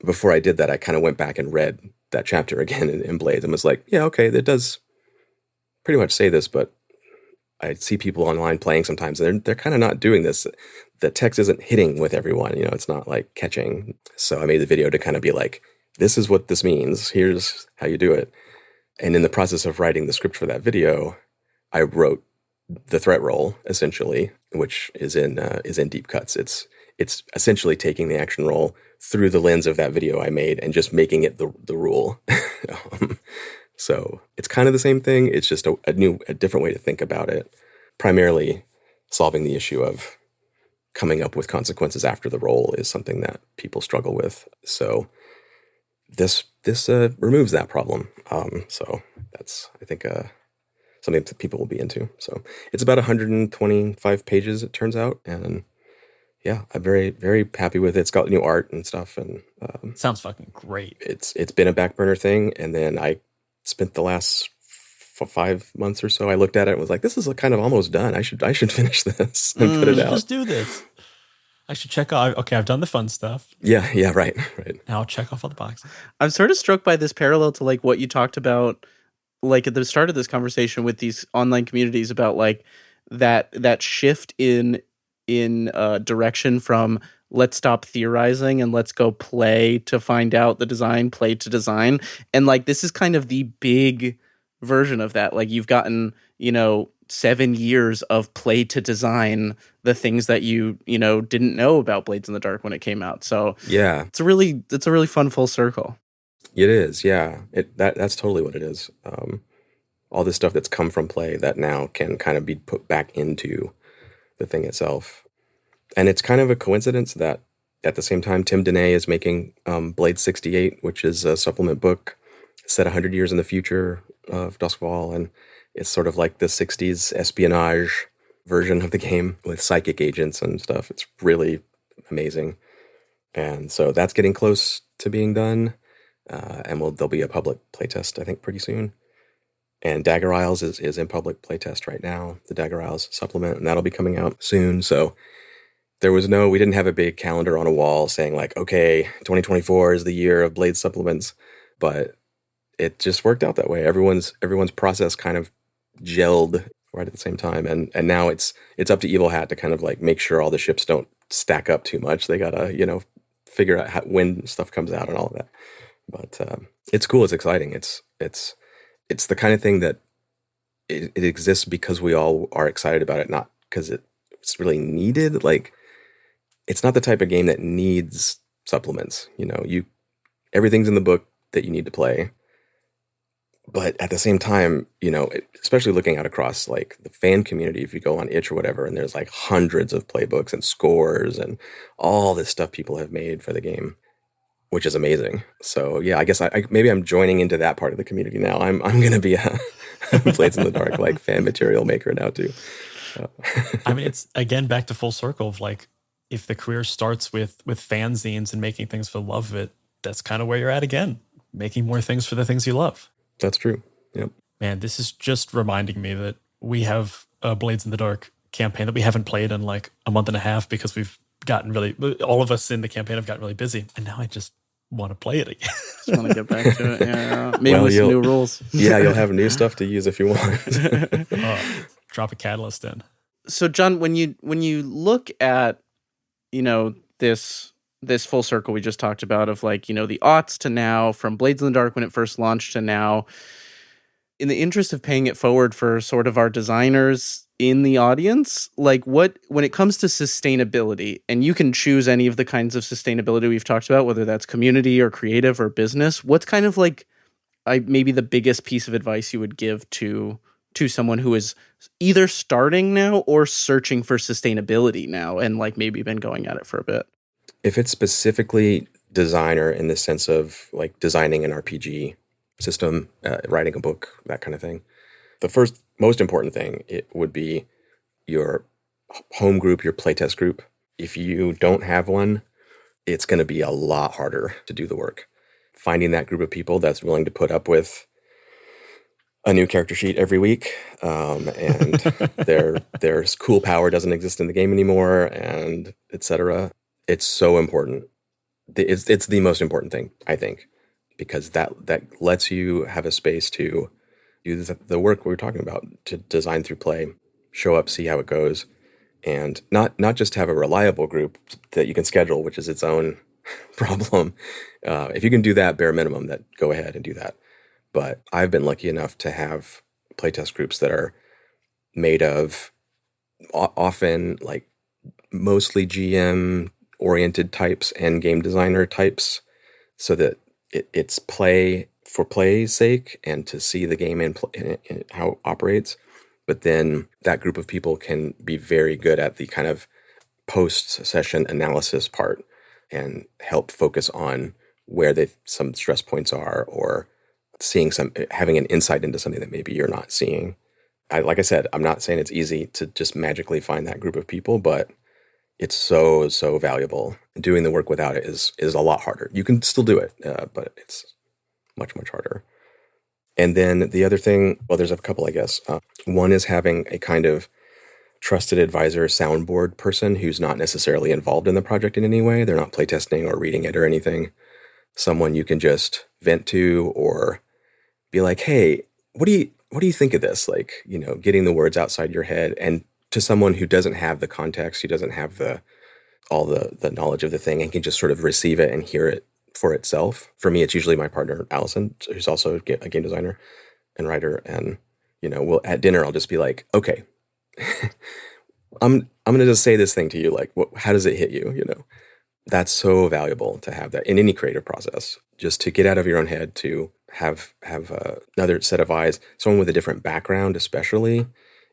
before I did that, I kind of went back and read that chapter again in Blades and was like, yeah, okay, that does pretty much say this, but I see people online playing sometimes, and they're kind of not doing this. The text isn't hitting with everyone, it's not like catching. So I made the video to kind of be like, this is what this means. Here's how you do it. And in the process of writing the script for that video, I wrote the threat roll, essentially, which is in deep cuts. It's essentially taking the action roll through the lens of that video I made and just making it the rule. So it's kind of the same thing. It's just a different way to think about it. Primarily solving the issue of coming up with consequences after the roll is something that people struggle with. So this removes that problem. So that's, I think, something that people will be into. So it's about 125 pages, it turns out. And yeah, I'm very, very happy with it. It's got new art and stuff. And
sounds fucking great.
It's been a back burner thing. And then I spent the last 5 months or so, I looked at it and was like, this is kind of almost done. I should finish this and put it out.
Just do this. I should check off. Okay, I've done the fun stuff.
Yeah, right.
Now I'll check off all the boxes.
I'm sort of struck by this parallel to like what you talked about, like at the start of this conversation with these online communities about like that shift in direction from let's stop theorizing and let's go play to find out the design, play to design. And like, this is kind of the big version of that. Like you've gotten, 7 years of play to design the things that you didn't know about Blades in the Dark when it came out. So
yeah,
it's a really fun full circle.
It is. Yeah. That's totally what it is. All this stuff that's come from play that now can kind of be put back into the thing itself. And it's kind of a coincidence that at the same time, Tim Denay is making Blade 68, which is a supplement book set 100 years in the future of Duskwall. And it's sort of like the 60s espionage version of the game with psychic agents and stuff. It's really amazing. And so that's getting close to being done. And there'll be a public playtest, I think, pretty soon. And Dagger Isles is in public playtest right now, the Dagger Isles supplement, and that'll be coming out soon. So we didn't have a big calendar on a wall saying like, okay, 2024 is the year of Blade supplements, but it just worked out that way. Everyone's process kind of gelled right at the same time. And now it's up to Evil Hat to kind of like make sure all the ships don't stack up too much. They gotta, figure out when stuff comes out and all of that. But it's cool. It's exciting. It's the kind of thing that it exists because we all are excited about it, not because it's really needed. Like, it's not the type of game that needs supplements. Everything's in the book that you need to play. But at the same time, especially looking out across like the fan community, if you go on itch or whatever, and there's like hundreds of playbooks and scores and all this stuff people have made for the game, which is amazing. So yeah, I guess maybe I'm joining into that part of the community now. I'm going to be a Blades in the Dark like fan material maker now too.
I mean, it's again back to full circle of like, if the career starts with fanzines and making things for the love of it, that's kind of where you're at again, making more things for the things you love. That's
true. Yep.
Man, this is just reminding me that we have a Blades in the Dark campaign that we haven't played in like a month and a half because we've gotten all of us in the campaign have gotten really busy. And now I just want to play it again.
Just want to get back to it. Yeah. Maybe with some new rules.
Yeah, you'll have new stuff to use if you want.
Drop a catalyst in.
So John, when you look at, this full circle we just talked about of like, the aughts to now, from Blades in the Dark when it first launched to now, in the interest of paying it forward for sort of our designers in the audience, like when it comes to sustainability, and you can choose any of the kinds of sustainability we've talked about, whether that's community or creative or business, what's kind of like maybe the biggest piece of advice you would give to someone who is either starting now or searching for sustainability now and like maybe been going at it for a bit?
If it's specifically designer in the sense of like designing an RPG system, writing a book, that kind of thing. The first most important thing, it would be your home group, your playtest group. If you don't have one, it's going to be a lot harder to do the work. Finding that group of people that's willing to put up with a new character sheet every week, and their cool power doesn't exist in the game anymore, and etc. It's so important. It's the most important thing, I think, because that lets you have a space to do the work we were talking about, to design through play, show up, see how it goes, and not just have a reliable group that you can schedule, which is its own problem. If you can do that bare minimum, that go ahead and do that. But I've been lucky enough to have playtest groups that are made of often like mostly GM oriented types and game designer types, so that it's play for play's sake and to see the game and how it operates. But then that group of people can be very good at the kind of post-session analysis part and help focus on where some stress points are, or having an insight into something that maybe you're not seeing. Like I said, I'm not saying it's easy to just magically find that group of people, but it's so valuable. Doing the work without it is a lot harder. You can still do it, but it's much harder. And then the other thing, well, there's a couple, I guess. One is having a kind of trusted advisor soundboard person who's not necessarily involved in the project in any way. They're not playtesting or reading it or anything. Someone you can just vent to or be like, hey, what do you think of this? Like, getting the words outside your head, and to someone who doesn't have the context, who doesn't have all the knowledge of the thing, and can just sort of receive it and hear it for itself. For me, it's usually my partner, Allison, who's also a game designer and writer. And, at dinner, I'll just be like, okay, I'm going to just say this thing to you. Like, how does it hit you? That's so valuable to have that in any creative process, just to get out of your own head, to have another set of eyes. Someone with a different background, especially,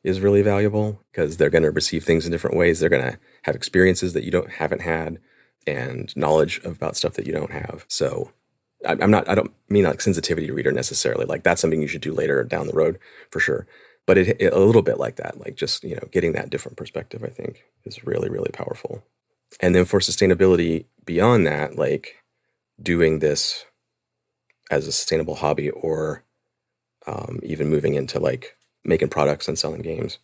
is really valuable, because they're going to receive things in different ways. They're going to have experiences that you haven't had, and knowledge about stuff that you don't have. So I don't mean like sensitivity reader necessarily. Like, that's something you should do later down the road for sure. But it a little bit like that, like just, getting that different perspective, I think, is really, really powerful. And then for sustainability beyond that, like doing this as a sustainable hobby, or even moving into like making products and selling games,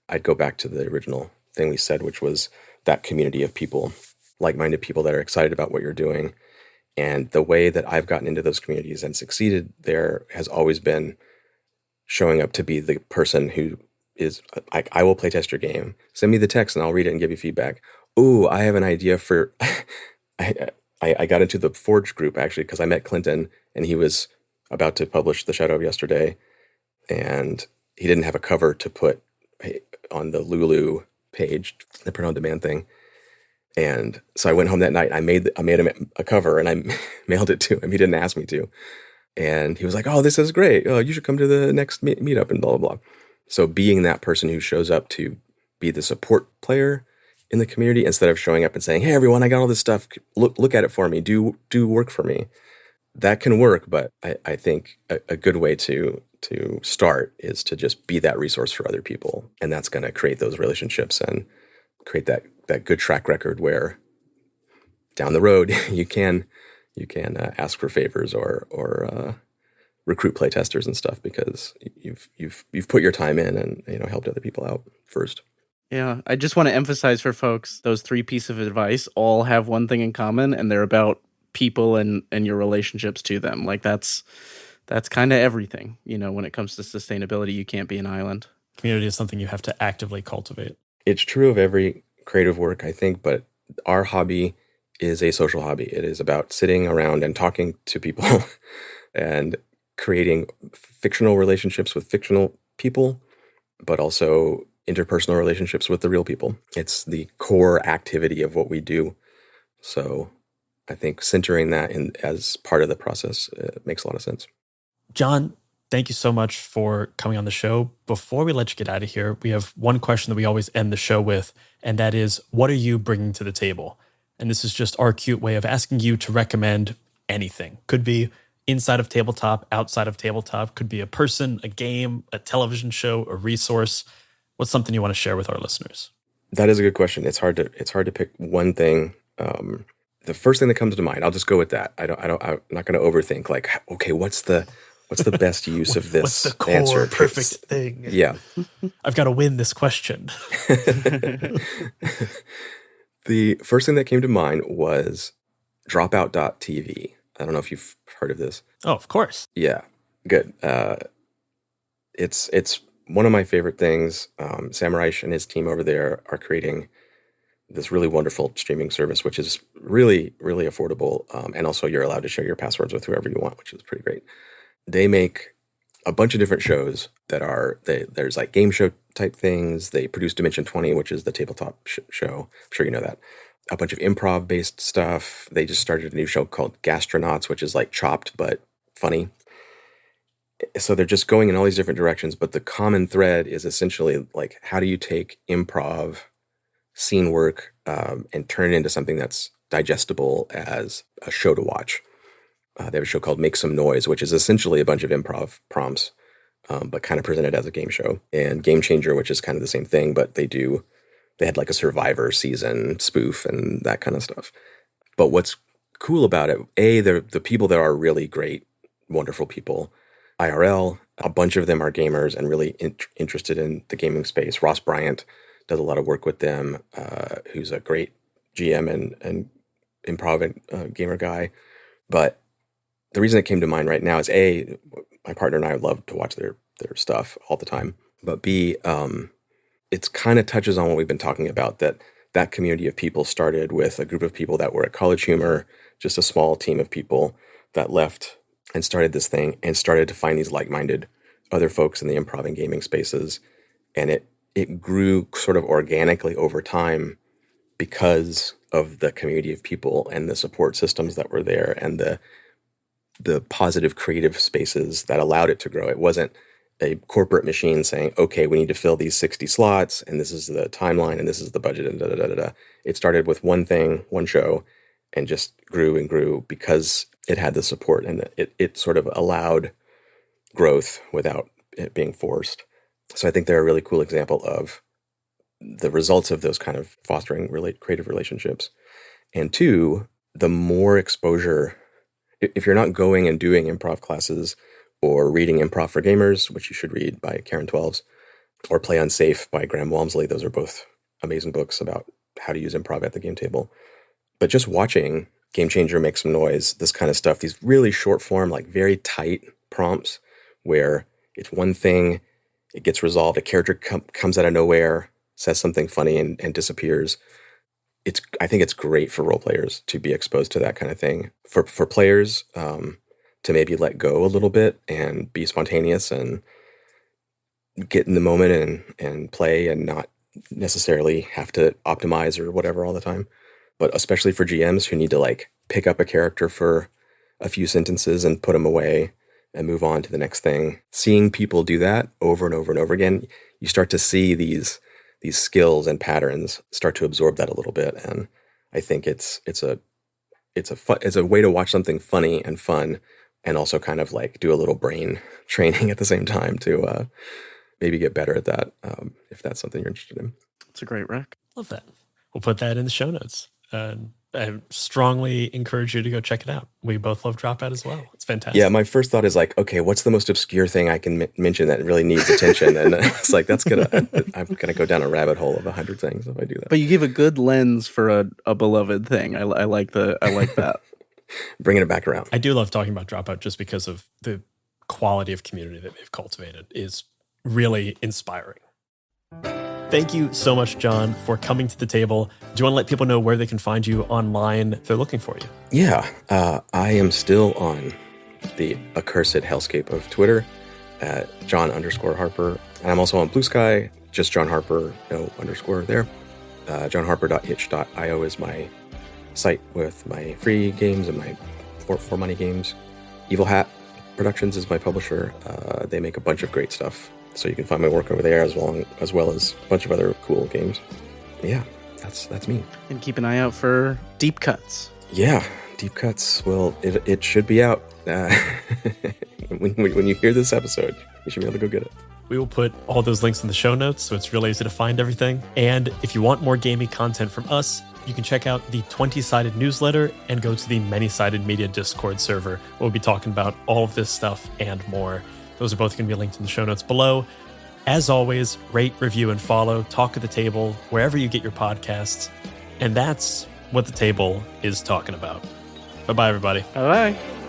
I'd go back to the original thing we said, which was that community of people, like-minded people that are excited about what you're doing. And the way that I've gotten into those communities and succeeded there has always been showing up to be the person who is like, I will play test your game. Send me the text and I'll read it and give you feedback. Ooh, I have an idea for... I got into the Forge group, actually, because I met Clinton, and he was about to publish The Shadow of Yesterday, and he didn't have a cover to put on the Lulu page, the print-on-demand thing. And so I went home that night. I made him a cover, and I mailed it to him. He didn't ask me to. And he was like, oh, this is great. Oh, you should come to the next meetup, and blah, blah, blah. So being that person who shows up to be the support player in the community, instead of showing up and saying, hey, everyone, I got all this stuff. Look at it for me. Do work for me. That can work, but I think a good way to start is to just be that resource for other people. And that's going to create those relationships and create that good track record where down the road you can ask for favors or recruit playtesters and stuff, because you've put your time in and helped other people out first.
Yeah, I just want to emphasize for folks, those 3 pieces of advice all have one thing in common, and they're about people and your relationships to them. Like that's kind of everything. When it comes to sustainability, you can't be an island.
Community is something you have to actively cultivate.
It's true of every creative work, I think, but our hobby is a social hobby. It is about sitting around and talking to people and creating fictional relationships with fictional people, but also interpersonal relationships with the real people. It's the core activity of what we do. So I think centering that as part of the process makes a lot of sense.
John, thank you so much for coming on the show. Before we let you get out of here, we have one question that we always end the show with, and that is, what are you bringing to the table? And this is just our cute way of asking you to recommend anything. Could be inside of tabletop, outside of tabletop, could be a person, a game, a television show, a resource. What's something you want to share with our listeners?
That is a good question. It's hard to pick one thing. The first thing that comes to mind, I'll just go with that. I'm not going to overthink. Like, okay, what's the best use of this
what's the core
answer?
perfect thing?
Yeah,
I've got to win this question.
The first thing that came to mind was Dropout.tv. I don't know if you've heard of this.
Oh, of course.
Yeah, good. It's one of my favorite things. Sam Reich and his team over there are creating this really wonderful streaming service, which is really, really affordable. And also you're allowed to share your passwords with whoever you want, which is pretty great. They make a bunch of different shows that there's like game show type things. They produce Dimension 20, which is the tabletop show. I'm sure you know that. A bunch of improv based stuff. They just started a new show called Gastronauts, which is like Chopped, but funny. So they're just going in all these different directions, but the common thread is essentially like, how do you take improv scene work and turn it into something that's digestible as a show to watch? They have a show called Make Some Noise, which is essentially a bunch of improv prompts, but kind of presented as a game show. And Game Changer, which is kind of the same thing, but they had like a Survivor season spoof and that kind of stuff. But what's cool about it, they're the people that are really great, wonderful people. IRL, a bunch of them are gamers and really interested in the gaming space. Ross Bryant does a lot of work with them, who's a great GM and improv and gamer guy. But the reason it came to mind right now is my partner and I love to watch their stuff all the time. But B, it's kind of touches on what we've been talking about, that community of people started with a group of people that were at College Humor, just a small team of people that left and started this thing and started to find these like-minded other folks in the improv and gaming spaces. And it grew sort of organically over time because of the community of people and the support systems that were there and the positive creative spaces that allowed it to grow. It wasn't a corporate machine saying, okay, we need to fill these 60 slots and this is the timeline and this is the budget and da-da-da-da-da. It started with one thing, one show, and just grew and grew because it had the support and it sort of allowed growth without it being forced. So I think they're a really cool example of the results of those kind of fostering creative relationships. And two, the more exposure, if you're not going and doing improv classes or reading Improv for Gamers, which you should read by Karen Twelves, or Play Unsafe by Graham Walmsley, those are both amazing books about how to use improv at the game table. But just watching Game Changer, Make Some Noise, this kind of stuff, these really short form, like very tight prompts where it's one thing, it gets resolved, a character comes out of nowhere, says something funny and disappears. I think it's great for role players to be exposed to that kind of thing. For players to maybe let go a little bit and be spontaneous and get in the moment and play and not necessarily have to optimize or whatever all the time. But especially for GMs who need to like pick up a character for a few sentences and put them away and move on to the next thing. Seeing people do that over and over and over again, you start to see these skills and patterns start to absorb that a little bit. And I think it's a way to watch something funny and fun and also kind of like do a little brain training at the same time to maybe get better at that if that's something you're interested in.
It's a great rec.
Love that. We'll put that in the show notes. I strongly encourage you to go check it out. We both love Dropout as well. It's fantastic.
Yeah, my first thought is like, okay, what's the most obscure thing I can mention that really needs attention? And it's like, I'm gonna go down a rabbit hole of 100 things if I do that.
But you give a good lens for a beloved thing. I like that.
Bringing it back around.
I do love talking about Dropout just because of the quality of community that they've cultivated is really inspiring. Thank you so much, John, for coming to the table. Do you want to let people know where they can find you online if they're looking for you?
Yeah, I am still on the accursed hellscape of Twitter at John_Harper. And I'm also on Blue Sky, just John Harper, no underscore there. JohnHarper.itch.io is my site with my free games and my for money games. Evil Hat Productions is my publisher. They make a bunch of great stuff. So you can find my work over there as well as a bunch of other cool games. Yeah, that's me.
And keep an eye out for deep cuts.
Yeah, deep cuts. Well, it should be out when you hear this episode. You should be able to go get it.
We will put all those links in the show notes, so it's really easy to find everything. And if you want more gaming content from us, you can check out the 20-sided newsletter and go to the Many-Sided Media Discord server. We'll be talking about all of this stuff and more. Those are both going to be linked in the show notes below. As always, rate, review, and follow Talk at the Table wherever you get your podcasts. And that's what the table is talking about. Bye-bye, everybody.
Bye-bye.